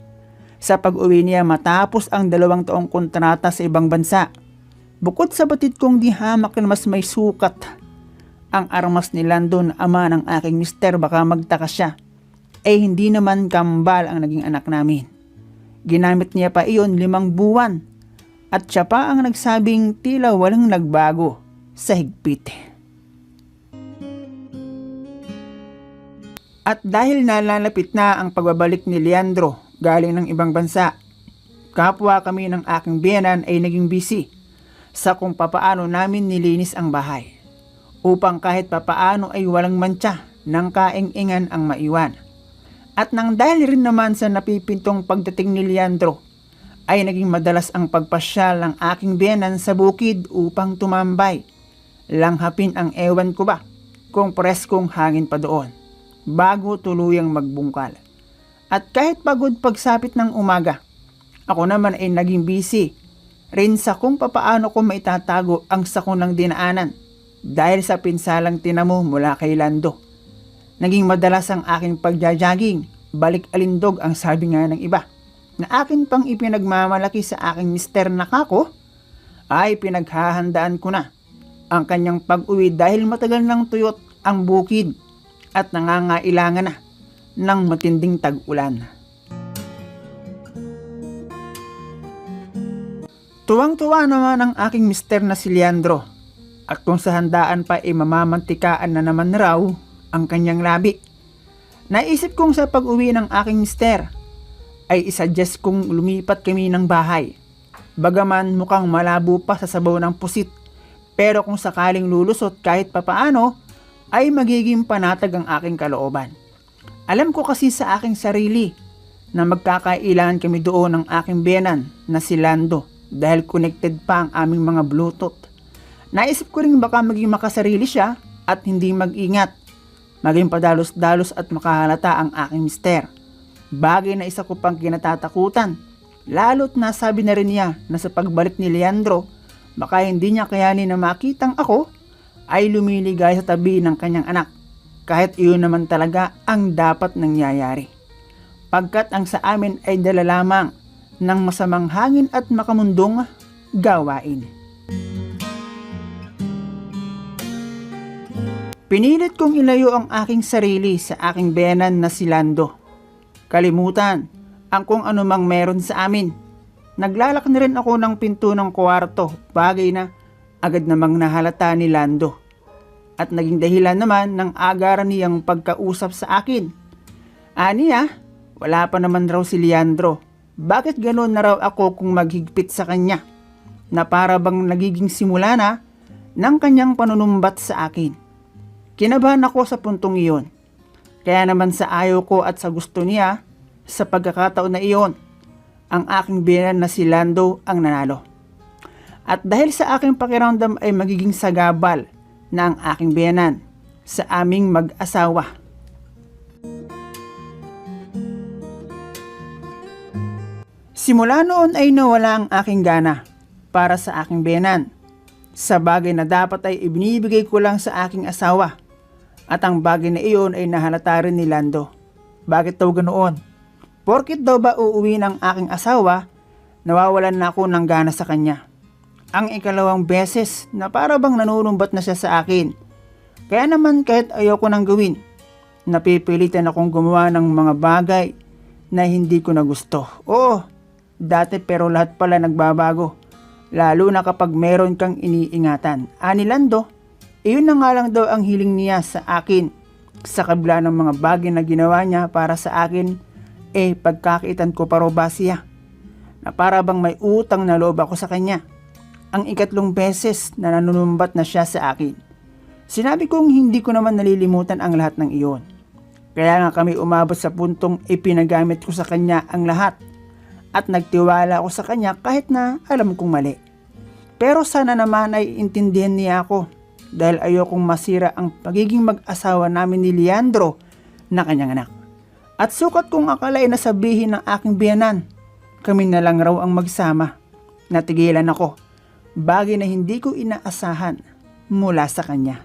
Sa pag-uwi niya matapos ang 2 taong kontrata sa ibang bansa, bukod sa batid kong di hamak na mas may sukat ang armas ni Lando na ama ng aking mister, baka magtaka siya, hindi naman kambal ang naging anak namin. Ginamit niya pa iyon 5 buwan at siya pa ang nagsabing tila walang nagbago sa higpit. At dahil nalalapit na ang pagbabalik ni Leandro galing ng ibang bansa, kapwa kami ng aking biyanan ay naging busy sa kung papaano namin nilinis ang bahay upang kahit papaano ay walang mantsa ng kaing-ingan ang maiwan. At nang dahil rin naman sa napipintong pagdating ni Leandro, ay naging madalas ang pagpasyal ng aking biyanan sa bukid upang tumambay. Langhapin ang ewan ko ba kung preskong hangin pa doon, bago tuluyang magbungkal. At kahit pagod pagsapit ng umaga, ako naman ay naging busy rin sa kung papaano ko maitatago ang sakunang dinaanan dahil sa pinsalang tinamo mula kay Lando. Naging madalas ang aking pagja-jogging, balik alindog ang sabi nga ng iba, na akin pang ipinagmamalaki sa aking mister na kako, ay pinaghahandaan ko na ang kanyang pag-uwi dahil matagal nang tuyot ang bukid at nangangailangan na ng matinding tag-ulan. Tuwang-tuwa naman ang aking mister na si Leandro, at kung sa handaan pa mamamantikaan na naman raw ang kanyang labi. Naisip kong sa pag-uwi ng aking mister ay isuggest kong lumipat kami ng bahay. Bagaman mukhang malabo pa sa sabaw ng pusit, pero kung sakaling lulusot kahit papaano ay magiging panatag ang aking kalooban. Alam ko kasi sa aking sarili na magkakailangan kami doon ng aking biyanan na si Lando dahil connected pa ang aming mga Bluetooth. Naisip ko rin baka maging makasarili siya at hindi mag-ingat, maging padalos-dalos at makahalata ang aking mister. Bagay na isa ko pang kinatatakutan, lalo't nasabi na rin niya na sa pagbalik ni Leandro, baka hindi niya kayanin na makitang ako ay lumiligay sa tabi ng kanyang anak, kahit iyon naman talaga ang dapat nangyayari. Pagkat ang sa amin ay dala lamang ng masamang hangin at makamundong gawain. Pinilit kong ilayo ang aking sarili sa aking biyanan na si Lando. Kalimutan ang kung ano mang meron sa amin. Naglalak na rin ako ng pinto ng kwarto, bagay na agad namang nahalata ni Lando. At naging dahilan naman ng agaran niyang pagkausap sa akin. Aniya, wala pa naman raw si Leandro. Bakit gano'n na raw ako kung maghigpit sa kanya? Na para bang nagiging simula na ng kanyang panunumbat sa akin. Kinabahan ako sa puntong iyon. Kaya naman sa ayaw ko at sa gusto niya, sa pagkakataon na iyon, ang aking biyanan na si Lando ang nanalo. At dahil sa aking pakiramdam ay magiging sagabal na ang aking biyanan sa aming mag-asawa. Simula noon ay nawala ang aking gana para sa aking biyenan, sa bagay na dapat ay ibinibigay ko lang sa aking asawa. At ang bagay na iyon ay nahalata rin ni Lando. Bakit daw ganoon? Porkit daw ba uuwi ng aking asawa, nawawalan na ako ng gana sa kanya. Ang ikalawang beses na para bang nanunumbat na siya sa akin. Kaya naman kahit ayoko nang gawin, napipilitan akong gumawa ng mga bagay na hindi ko na gusto. Oo, dati pero lahat pala nagbabago. Lalo na kapag meron kang iniingatan. Ani Lando, iyon na nga lang daw ang hiling niya sa akin. Sa kabila ng mga bagay na ginawa niya para sa akin, pagkakitan ko pa raw ba siya? Na para bang may utang na loob ako sa kanya. Ang ikatlong beses na nanunumbat na siya sa akin. Sinabi kong hindi ko naman nalilimutan ang lahat ng iyon. Kaya nga kami umabot sa puntong ipinagamit ko sa kanya ang lahat. At nagtiwala ako sa kanya kahit na alam kong mali. Pero sana naman ay intindihan niya ako. Dahil ayokong masira ang pagiging mag-asawa namin ni Leandro na kanyang anak. At sukat kong akalain na sabihin ng aking biyenan, kami na lang raw ang magsama. Natigilan ako, bagay na hindi ko inaasahan mula sa kanya.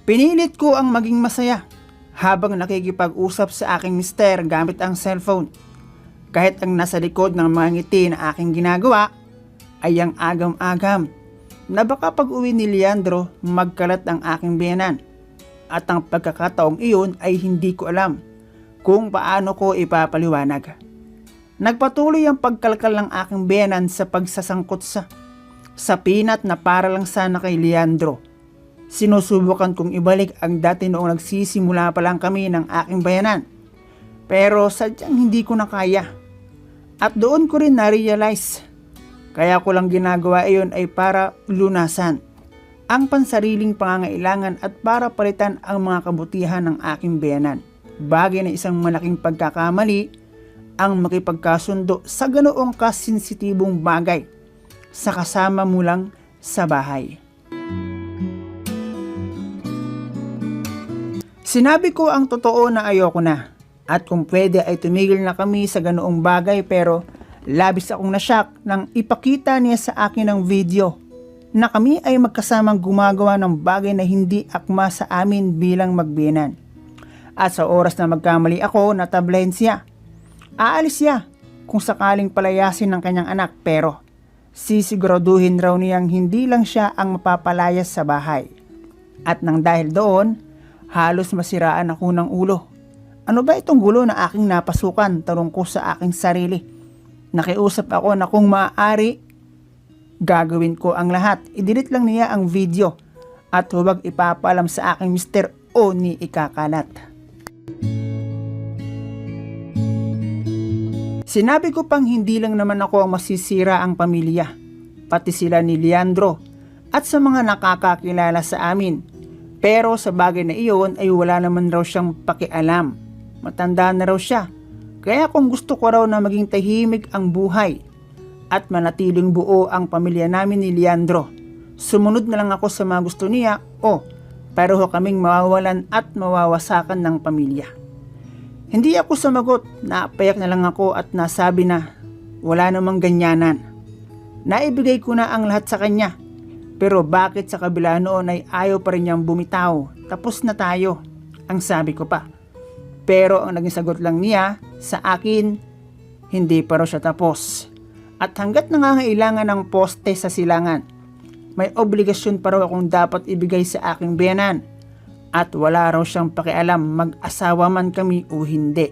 Pinilit ko ang maging masaya habang nakikipag-usap sa aking mister gamit ang cellphone. Kahit ang nasa likod ng mga ngiti na aking ginagawa ay ang agam-agam na baka pag uwi ni Leandro magkalat ang aking biyenan. At ang pagkakataong iyon ay hindi ko alam kung paano ko ipapaliwanag. Nagpatuloy ang pagkalkal ng aking biyenan sa pagsasangkot sa pinat na para lang sana kay Leandro. Sinusubukan kong ibalik ang dati noong nagsisimula pa lang kami ng aking bayanan. Pero sadyang hindi ko na kaya. At doon ko rin na-realize. Kaya ko lang ginagawa iyon ay para lunasan ang pansariling pangangailangan at para palitan ang mga kabutihan ng aking biyenan. Bagay na isang malaking pagkakamali ang makipagkasundo sa ganoong kasensitibong bagay sa kasama mo lang sa bahay. Sinabi ko ang totoo na ayoko na at kung pwede ay tumigil na kami sa ganoong bagay, pero labis akong nashock nang ipakita niya sa akin ang video na kami ay magkasamang gumagawa ng bagay na hindi akma sa amin bilang magbiyenan. At sa oras na magkamali ako, natablahin siya. Aalis siya kung sakaling palayasin ng kanyang anak, pero sisiguraduhin raw niyang hindi lang siya ang mapapalayas sa bahay. At nang dahil doon, halos masiraan ako ng ulo. Ano ba itong gulo na aking napasukan? Tanong ko sa aking sarili. Nakiusap ako na kung maaari, gagawin ko ang lahat. I-delete lang niya ang video at huwag ipapalam sa aking mister o ni ikakalat. Sinabi ko pang hindi lang naman ako ang masisira ang pamilya, pati sila ni Leandro at sa mga nakakakilala sa amin. Pero sa bagay na iyon ay wala naman raw siyang pakialam. Matanda na raw siya. Kaya kung gusto ko raw na maging tahimik ang buhay at manatiling buo ang pamilya namin ni Leandro, sumunod na lang ako sa mga gusto niya o pareho kaming mawawalan at mawawasakan ng pamilya. Hindi ako sumagot, napayak na lang ako at nasabi na wala namang ganyanan. Naibigay ko na ang lahat sa kanya, pero bakit sa kabila noon ay ayaw pa rin niyang bumitaw? Tapos na tayo, ang sabi ko pa. Pero ang naging sagot lang niya sa akin, hindi pa raw siya tapos. At hanggat nangangailangan ng poste sa silangan, may obligasyon pa raw akong dapat ibigay sa aking biyenan. At wala raw siyang pakialam mag-asawa man kami o hindi.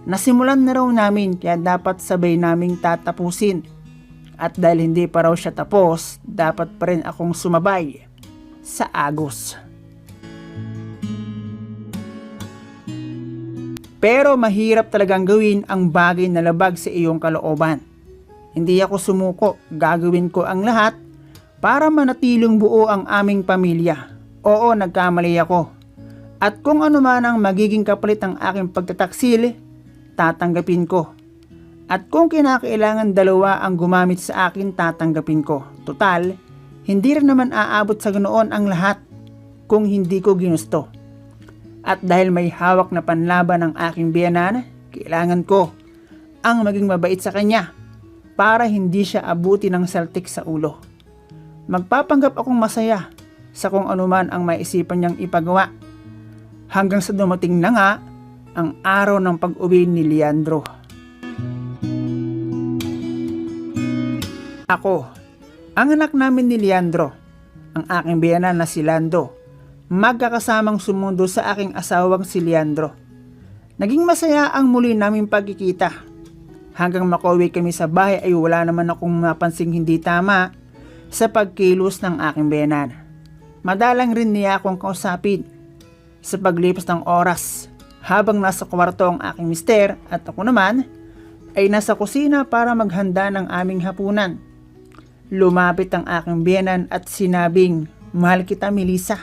Nasimulan na raw namin kaya dapat sabay naming tatapusin. At dahil hindi pa raw siya tapos, dapat pa rin akong sumabay sa agos. Pero mahirap talagang gawin ang bagay na labag sa iyong kalooban. Hindi ako sumuko, gagawin ko ang lahat para manatiling buo ang aming pamilya. Oo, nagkamali ako. At kung ano man ang magiging kapalit ng aking pagtataksil, tatanggapin ko. At kung kinakailangan dalawa ang gumamit sa akin, tatanggapin ko. Total, hindi rin naman aabot sa ganoon ang lahat kung hindi ko ginusto. At dahil may hawak na panlaban ng aking biyenan, kailangan ko ang maging mabait sa kanya para hindi siya abuti ng saltik sa ulo. Magpapanggap akong masaya sa kung anuman ang maisipan niyang ipagawa. Hanggang sa dumating na nga ang araw ng pag-uwi ni Leandro. Ako, ang anak namin ni Leandro, ang aking biyenan na si Lando, magkakasamang sumundo sa aking asawang si Leandro. Naging masaya ang muli naming pagkikita. Hanggang makauwi kami sa bahay ay wala naman akong mapansing hindi tama sa pagkilos ng aking biyenan. Madalang rin niya akong kausapin. Sa paglipas ng oras, habang nasa kwarto ang aking mister at ako naman, ay nasa kusina para maghanda ng aming hapunan. Lumapit ang aking biyenan at sinabing, "Mahal kita, Melissa.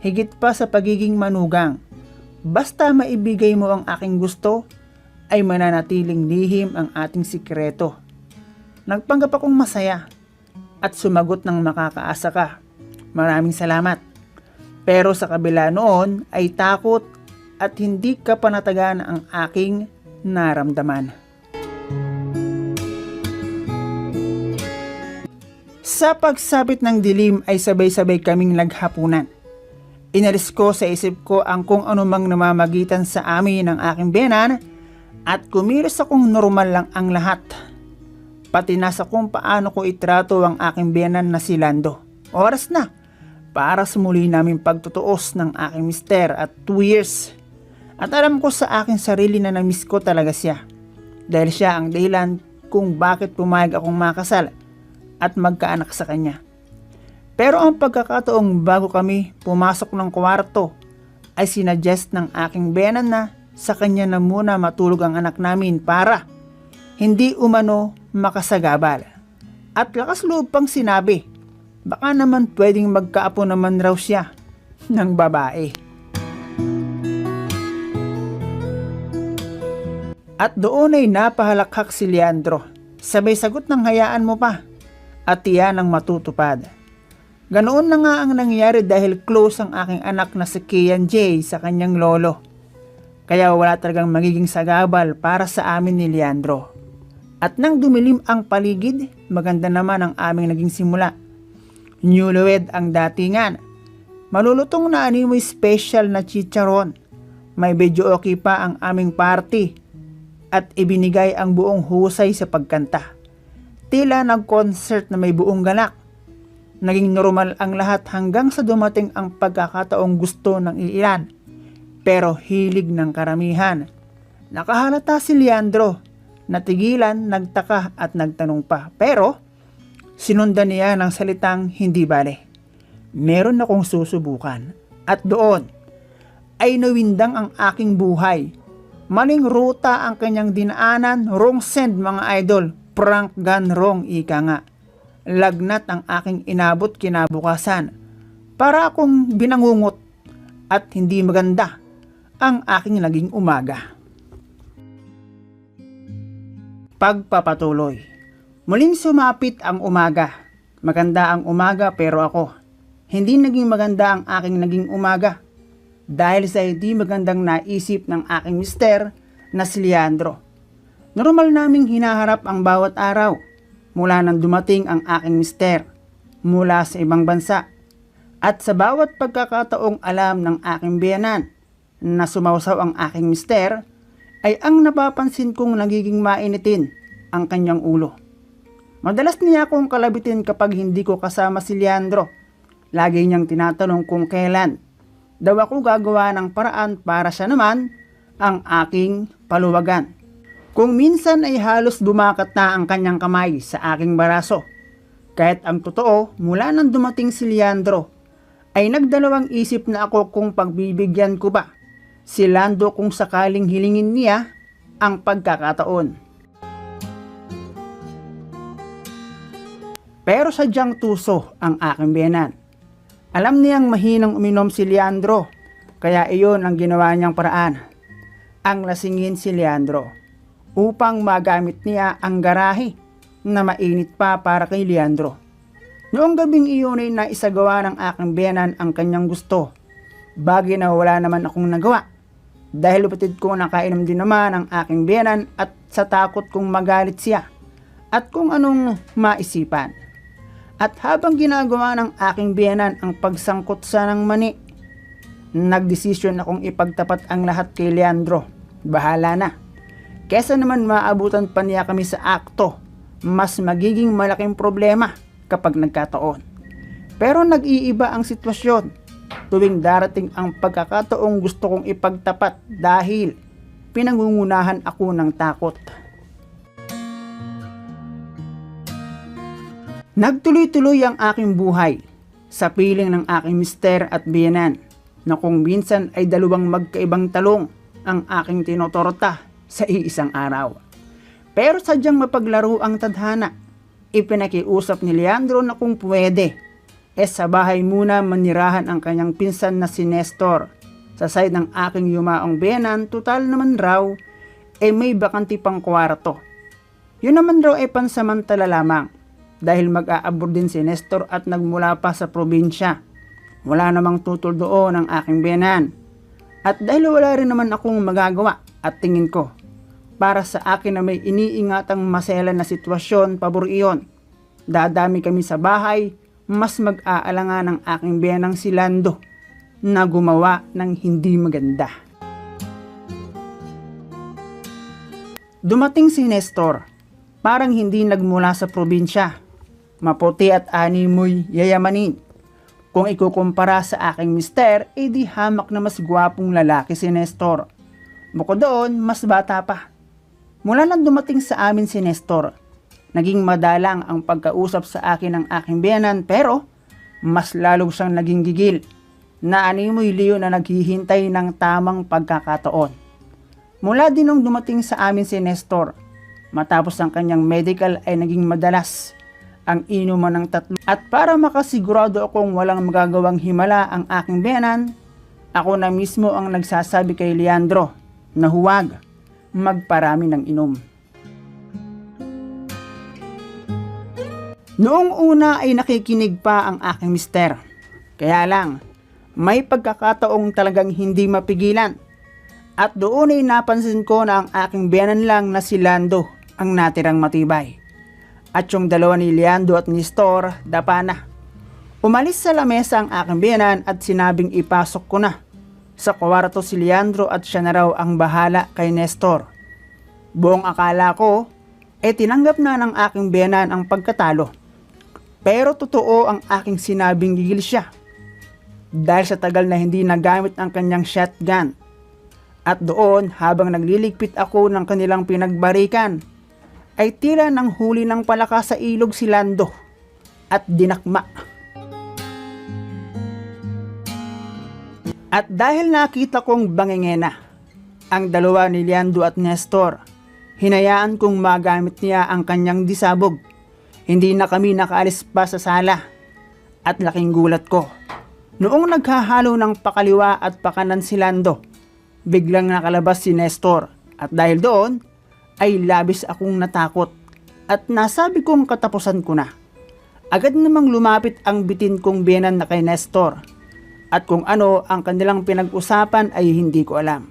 Higit pa sa pagiging manugang. Basta maibigay mo ang aking gusto, ay mananatiling lihim ang ating sikreto." Nagpanggap akong masaya at sumagot ng makakaasa ka. "Maraming salamat." Pero sa kabila noon ay takot at hindi kapanatagan ang aking naramdaman. Sa pagsapit ng dilim ay sabay-sabay kaming naghapunan. Inalis ko sa isip ko ang kung anumang namamagitan sa amin ng aking biyenan at kumilos akong normal lang ang lahat. Pati nasa kung paano ko itrato ang aking biyenan na si Lando. Oras na para sa muli naming pagtutuos ng aking mister at 2 years. At alam ko sa aking sarili na namiss ko talaga siya. Dahil siya ang dahilan kung bakit pumayag akong makasal at magkaanak sa kanya. Pero ang pagkakataong bago kami pumasok ng kwarto ay sinuggest ng aking biyenan na sa kanya na muna matulog ang anak namin para hindi umano makasagabal. At lakas loob pang sinabi, baka naman pwedeng magkaapo naman raw siya ng babae. At doon ay napahalakhak si Leandro. Sabay sagot ng hayaan mo pa at tiyan ang matutupad. Ganoon na nga ang nangyari dahil close ang aking anak na si Kian J sa kanyang lolo. Kaya wala talagang magiging sagabal para sa amin ni Leandro. At nang dumilim ang paligid, maganda naman ang aming naging simula. Newlywed ang datingan. Malulutong na animoy special na chicharon. May video okay pa ang aming party. At ibinigay ang buong husay sa pagkanta. Tila nag-concert na may buong ganap. Naging normal ang lahat hanggang sa dumating ang pagkakataong gusto ng ilan. Pero hilig ng karamihan. Nakahalata si Leandro. Natigilan, nagtaka at nagtanong pa. Pero sinundan niya ng salitang hindi bale. Meron akong susubukan. At doon ay nawindang ang aking buhay. Maling ruta ang kanyang dinaanan, wrong send mga idol, prank gone wrong ika nga. Lagnat ang aking inabot kinabukasan. Para akong binangungot at hindi maganda ang aking naging umaga. Pagpapatuloy. Muling sumapit ang umaga. Maganda ang umaga pero ako. Hindi naging maganda ang aking naging umaga. Dahil sa hindi magandang naisip ng aking mister na si Leandro. Normal naming hinaharap ang bawat araw mula nang dumating ang aking mister mula sa ibang bansa. At sa bawat pagkakataong alam ng aking biyenan na sumausaw ang aking mister ay ang napapansin kong nagiging mainitin ang kanyang ulo. Madalas niya akong kalabitin kapag hindi ko kasama si Leandro. Lagi niyang tinatanong kung kailan daw ako gagawa ng paraan para siya naman ang aking paluwagan. Kung minsan ay halos bumakat na ang kanyang kamay sa aking baraso. Kahit ang totoo, mula nang dumating si Leandro, ay nagdalawang isip na ako kung pagbibigyan ko ba si Lando kung sakaling hilingin niya ang pagkakataon. Pero sadyang tuso ang aking biyenan. Alam niyang mahinang uminom si Leandro, kaya iyon ang ginawa niyang paraan. Ang lasingin si Leandro upang magamit niya ang garahe na mainit pa para kay Leandro. Noong gabing iyon ay naisagawa ng aking biyenan ang kanyang gusto. Bagay na wala naman akong nagawa dahil lupatid ko nakainom din naman ang aking biyenan at sa takot kong magalit siya at kung anong maisipan. At habang ginagawa ng aking biyenan ang pagsangkot sa ng mani, nagdesisyon akong ipagtapat ang lahat kay Leandro. Bahala na. Kesa naman maabutan pa niya kami sa akto, mas magiging malaking problema kapag nagkataon. Pero nag-iiba ang sitwasyon tuwing darating ang pagkakataong gusto kong ipagtapat dahil pinangungunahan ako ng takot. Nagtuloy-tuloy ang aking buhay sa piling ng aking mister at biyenan na kung minsan ay dalawang magkaibang talong ang aking tinotorta sa iisang araw. Pero sadyang mapaglaro ang tadhana, ipinakiusap ni Leandro na kung pwede, sa bahay muna manirahan ang kanyang pinsan na si Nestor. Sa side ng aking yumaong biyenan, total naman raw, may bakanti pang kwarto. Yun naman raw ay pansamantala lamang. Dahil mag-aabroad din si Nestor at nagmula pa sa probinsya. Wala namang tutol doon ang aking biyenan. At dahil wala rin naman akong magagawa at tingin ko, para sa akin na may iniingatang maselan na sitwasyon, pabor iyon. Dadami kami sa bahay, mas mag-aalangan ng aking biyenang si Lando na gumawa ng hindi maganda. Dumating si Nestor, parang hindi nagmula sa probinsya. Maputi at animoy yayamanin. Kung ikukumpara sa aking mister, di hamak na mas gwapong lalaki si Nestor. Bukod doon, mas bata pa. Mula nang dumating sa amin si Nestor, naging madalang ang pagkausap sa akin ng aking biyenan pero mas lalo siyang naging gigil na animoy liyo na naghihintay ng tamang pagkakataon. Mula din nung dumating sa amin si Nestor, matapos ang kanyang medical ay naging madalas ang inuman ng tatlo. At para makasigurado akong walang magagawang himala ang aking biyenan, ako na mismo ang nagsasabi kay Leandro na huwag magparami ng inom. Noong una ay nakikinig pa ang aking mister. Kaya lang, may pagkakataong talagang hindi mapigilan. At doon ay napansin ko na ang aking biyenan lang na si Lando ang natirang matibay. At yung dalawa ni Leandro at Nestor, dapa na. Umalis sa lamesa ang aking biyenan at sinabing ipasok ko na sa kwarto si Leandro at siya na raw ang bahala kay Nestor. Buong akala ko, tinanggap na ng aking biyenan ang pagkatalo. Pero totoo ang aking sinabing gigil siya. Dahil sa tagal na hindi nagamit ang kanyang shotgun. At doon, habang nagliligpit ako ng kanilang pinagbarikan, ay tila nang huli ng palaka sa ilog si Lando at dinakma. At dahil nakita kong bangengena ang dalawa ni Leandro at Nestor, hinayaan kong magamit niya ang kanyang disabog. Hindi na kami nakaalis pa sa sala at laking gulat ko. Noong naghahalo ng pakaliwa at pakanan si Lando, biglang nakalabas si Nestor at dahil doon, ay labis akong natakot at nasabi kong katapusan ko na. Agad namang lumapit ang bitin kong biyenan na kay Nestor at kung ano ang kanilang pinag-usapan ay hindi ko alam.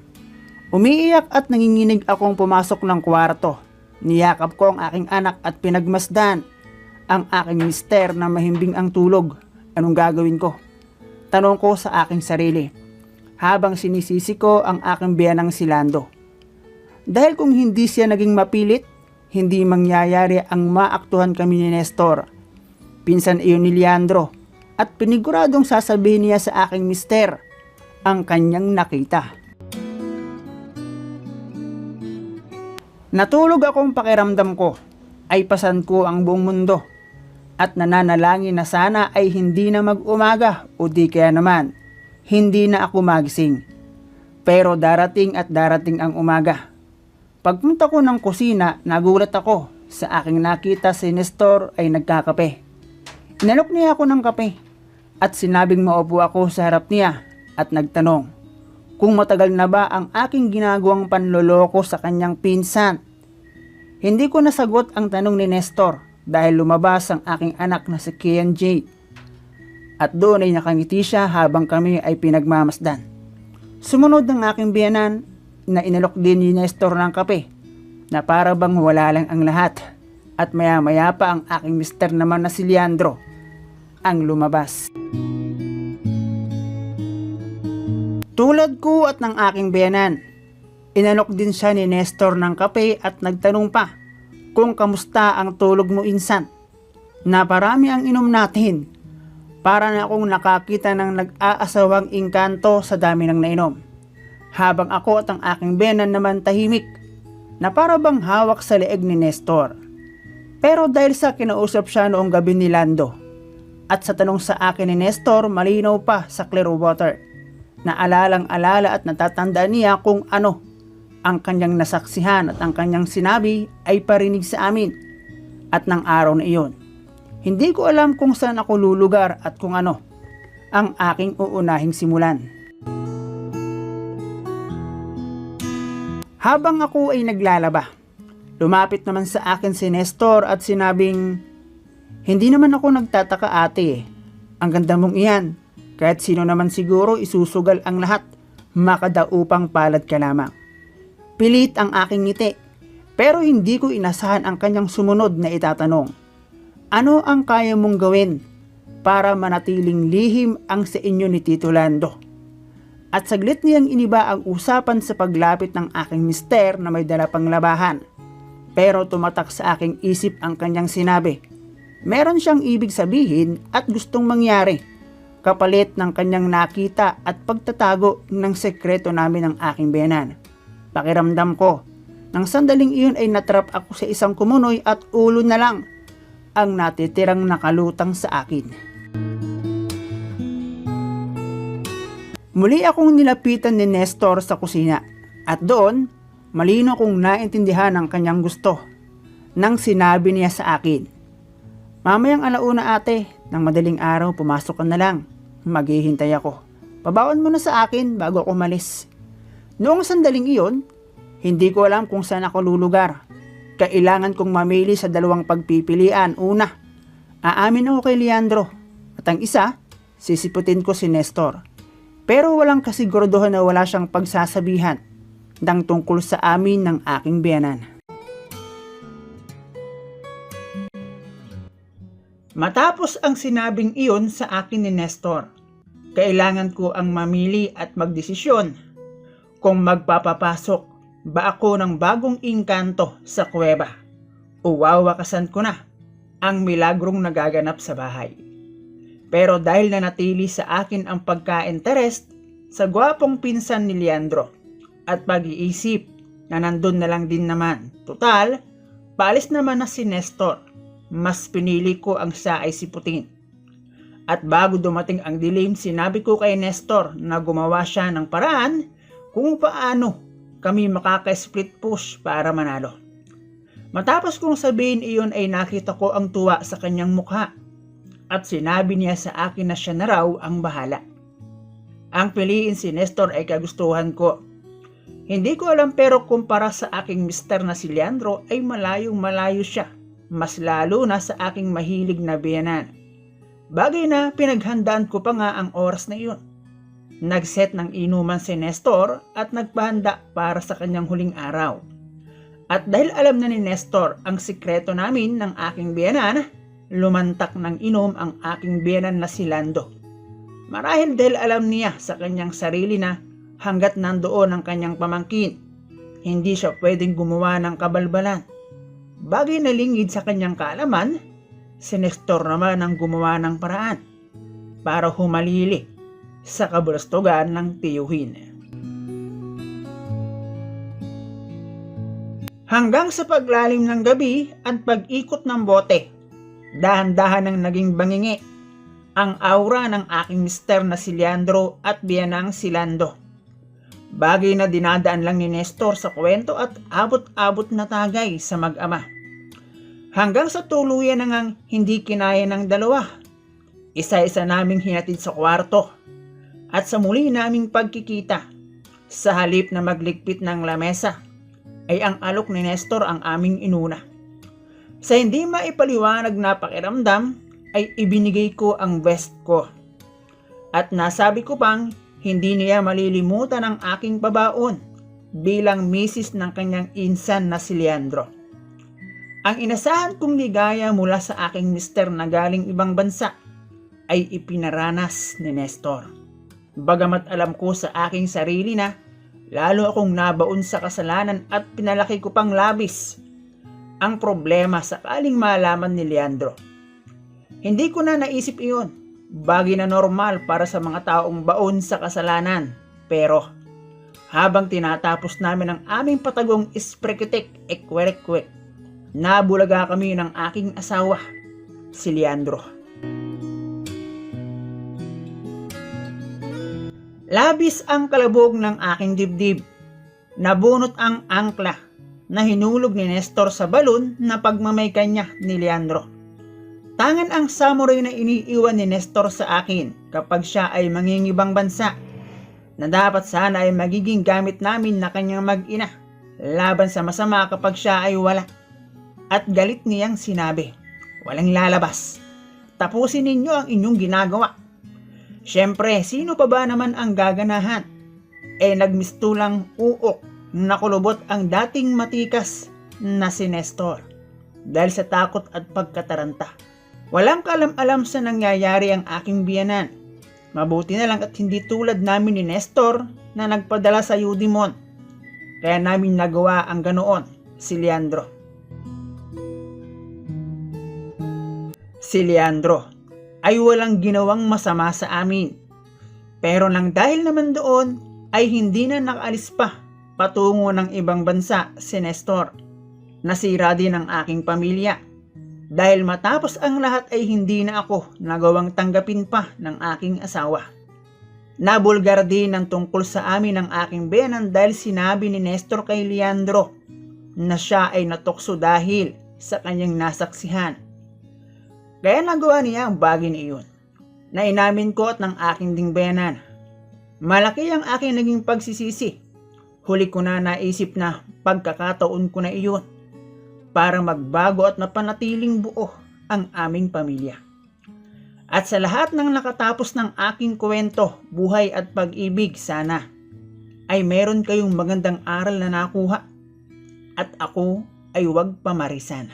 Umiiyak at nanginginig akong pumasok ng kwarto. Niyakap ko ang aking anak at pinagmasdan ang aking mister na mahimbing ang tulog. Anong gagawin ko? Tanong ko sa aking sarili habang sinisisi ko ang aking biyenang si Lando. Dahil kung hindi siya naging mapilit, hindi mangyayari ang maaktuhan kami ni Nestor. Pinsan iyon ni Leandro at piniguradong sasabihin niya sa aking mister ang kanyang nakita. Natulog akong pakiramdam ko ay pasan ko ang buong mundo at nananalangin na sana ay hindi na mag-umaga o di kaya naman hindi na ako magising. Pero darating at darating ang umaga. Pagpunta ko ng kusina, nagulat ako sa aking nakita si Nestor ay nagkakape. Inalok niya ako ng kape at sinabing maupo ako sa harap niya at nagtanong kung matagal na ba ang aking ginagawang panloloko sa kanyang pinsan. Hindi ko nasagot ang tanong ni Nestor dahil lumabas ang aking anak na si Kian J. At doon ay nakangiti siya habang kami ay pinagmamasdan. Sumunod ng aking biyanan na inalok din ni Nestor ng kape na para bang wala lang ang lahat. At maya-maya pa ang aking mister naman na si Leandro ang lumabas. Tulad ko at ng aking biyanan, inalok din siya ni Nestor ng kape at nagtanong pa kung kamusta ang tulog mo insan. Naparami ang inom natin. Para na akong nakakita ng nag-aasawang engkanto sa dami ng nainom. Habang ako at ang aking biyanan naman tahimik na para bang hawak sa leeg ni Nestor. Pero dahil sa kinausap siya noong gabi ni Lando at sa tanong sa akin ni Nestor malinaw pa sa clear water na alalang-alala at natatandaan niya kung ano ang kanyang nasaksihan at ang kanyang sinabi ay parinig sa amin at ng araw na iyon. Hindi ko alam kung saan ako lulugar at kung ano ang aking uunahing simulan. Habang ako ay naglalaba, lumapit naman sa akin si Nestor at sinabing, "Hindi naman ako nagtataka ate. Ang ganda mong iyan. Kahit sino naman siguro isusugal ang lahat. Makadaupang palad ka lamang." Pilit ang aking ngiti, pero hindi ko inasahan ang kanyang sumunod na itatanong. Ano ang kaya mong gawin para manatiling lihim ang sa inyo ni Tito Lando? At saglit niyang iniba ang usapan sa paglapit ng aking mister na may dala pang labahan. Pero tumatak sa aking isip ang kanyang sinabi. Meron siyang ibig sabihin at gustong mangyari, kapalit ng kanyang nakita at pagtatago ng sekreto namin ng aking biyanan. Pakiramdam ko, nang sandaling iyon ay natrap ako sa isang kumunoy at ulo na lang ang natitirang nakalutang sa akin. Muli akong nilapitan ni Nestor sa kusina at doon malino kong naintindihan ang kanyang gusto nang sinabi niya sa akin, "Mamayang alauna ate, ng madaling araw pumasok ka na lang, maghihintay ako. Pabaon mo na sa akin bago ako umalis." Noong sandaling iyon, hindi ko alam kung saan ako lulugar. Kailangan kong mamili sa dalawang pagpipilian. Una, aamin ako kay Leandro. At ang isa, sisiputin ko si Nestor. Pero walang kasiguraduhan na wala siyang pagsasabihan ng tungkol sa amin ng aking biyanan. Matapos ang sinabing iyon sa akin ni Nestor, kailangan ko ang mamili at magdesisyon kung magpapapasok ba ako ng bagong engkanto sa kuweba o wawakasan ko na ang milagrong nagaganap sa bahay. Pero dahil nanatili sa akin ang pagka-interest sa gwapong pinsan ni Leandro at pag-iisip na nandun na lang din naman, total, paalis naman na si Nestor, mas pinili ko ang siya ay siputin. At bago dumating ang dilim, sinabi ko kay Nestor na gumawa siya ng paraan kung paano kami makaka-split push para manalo. Matapos kong sabihin iyon ay nakita ko ang tuwa sa kanyang mukha at sinabi niya sa akin na siya na raw ang bahala. Ang piliin si Nestor ay kagustuhan ko. Hindi ko alam pero kumpara sa aking mister na si Leandro ay malayong malayo siya, mas lalo na sa aking mahilig na biyanan. Bagay na pinaghandaan ko pa nga ang oras na iyon. Nagset ng inuman si Nestor at nagpahanda para sa kanyang huling araw. At dahil alam na ni Nestor ang sikreto namin ng aking biyanan, lumantak ng inom ang aking biyanan na si Lando. Marahil dahil alam niya sa kanyang sarili na hanggat nandoon ang kanyang pamangkin, hindi siya pwedeng gumawa ng kabalbalan. Bagay na lingid sa kanyang kaalaman, si Nestor naman ang gumawa ng paraan para humalili sa kabulastugan ng tiyuhin. Hanggang sa paglalim ng gabi at pag-ikot ng bote, dahan-dahan ang naging bangingi ang aura ng aking mister na si Leandro at biyanang si Lando. Bagay na dinadaan lang ni Nestor sa kwento at abot-abot na tagay sa mag-ama. Hanggang sa tuluyan na ngang hindi kinaya ng dalawa, isa-isa naming hinatid sa kwarto. At sa muli naming pagkikita, sa halip na magligpit ng lamesa, ay ang alok ni Nestor ang aming inuna. Sa hindi maipaliwanag na pakiramdam, ay ibinigay ko ang best ko At nasabi ko pang hindi niya malilimutan ang aking pabaon bilang misis ng kanyang insan na si Leandro. Ang inasahan kong ligaya mula sa aking mister na galing ibang bansa ay ipinaranas ni Nestor. Bagamat alam ko sa aking sarili na lalo akong nabaon sa kasalanan at pinalaki ko pang labis ang problema sakaling malaman ni Leandro. Hindi ko na naisip iyon, bagay na normal para sa mga taong baon sa kasalanan. Pero habang tinatapos namin ang aming patagong isprekitik ekwek-kwek, nabulaga kami ng aking asawa, si Leandro. Labis ang kalabog ng aking dibdib. Nabunot ang angkla na hinulog ni Nestor sa balon na pagmamayka niya ni Leandro. Tangan ang samurai na iniiwan ni Nestor sa akin kapag siya ay mangingibang bansa, na dapat sana ay magiging gamit namin na kanyang mag-ina laban sa masama kapag siya ay wala. At galit niyang sinabi, "Walang lalabas. Tapusin ninyo ang inyong ginagawa." Siyempre, sino pa ba naman ang gaganahan? Nagmistulang uok na kulubot ang dating matikas na si Nestor dahil sa takot at pagkataranta. Walang kaalam-alam sa nangyayari ang aking biyanan. Mabuti na lang at hindi tulad namin ni Nestor na nagpadala sa Eudemon. Kaya namin nagawa ang ganoon, si Leandro. Si Leandro ay walang ginawang masama sa amin. Pero nang dahil naman doon ay hindi na nakaalis pa patungo ng ibang bansa si Nestor. Nasira din ang aking pamilya. Dahil matapos ang lahat ay hindi na ako nagawang tanggapin pa ng aking asawa. Nabulgar din ang tungkol sa amin ng aking biyanan dahil sinabi ni Nestor kay Leandro na siya ay natukso dahil sa kanyang nasaksihan. Kaya nagawa niya ang bagay na iyon, na inamin ko at ng aking ding biyanan. Malaki ang aking naging pagsisisi. Huli ko na naisip na pagkakataon ko na iyon para magbago at mapanatiling buo ang aming pamilya. At sa lahat ng nakatapos ng aking kwento, buhay at pag-ibig, sana ay meron kayong magandang aral na nakuha at ako ay huwag pamarisan.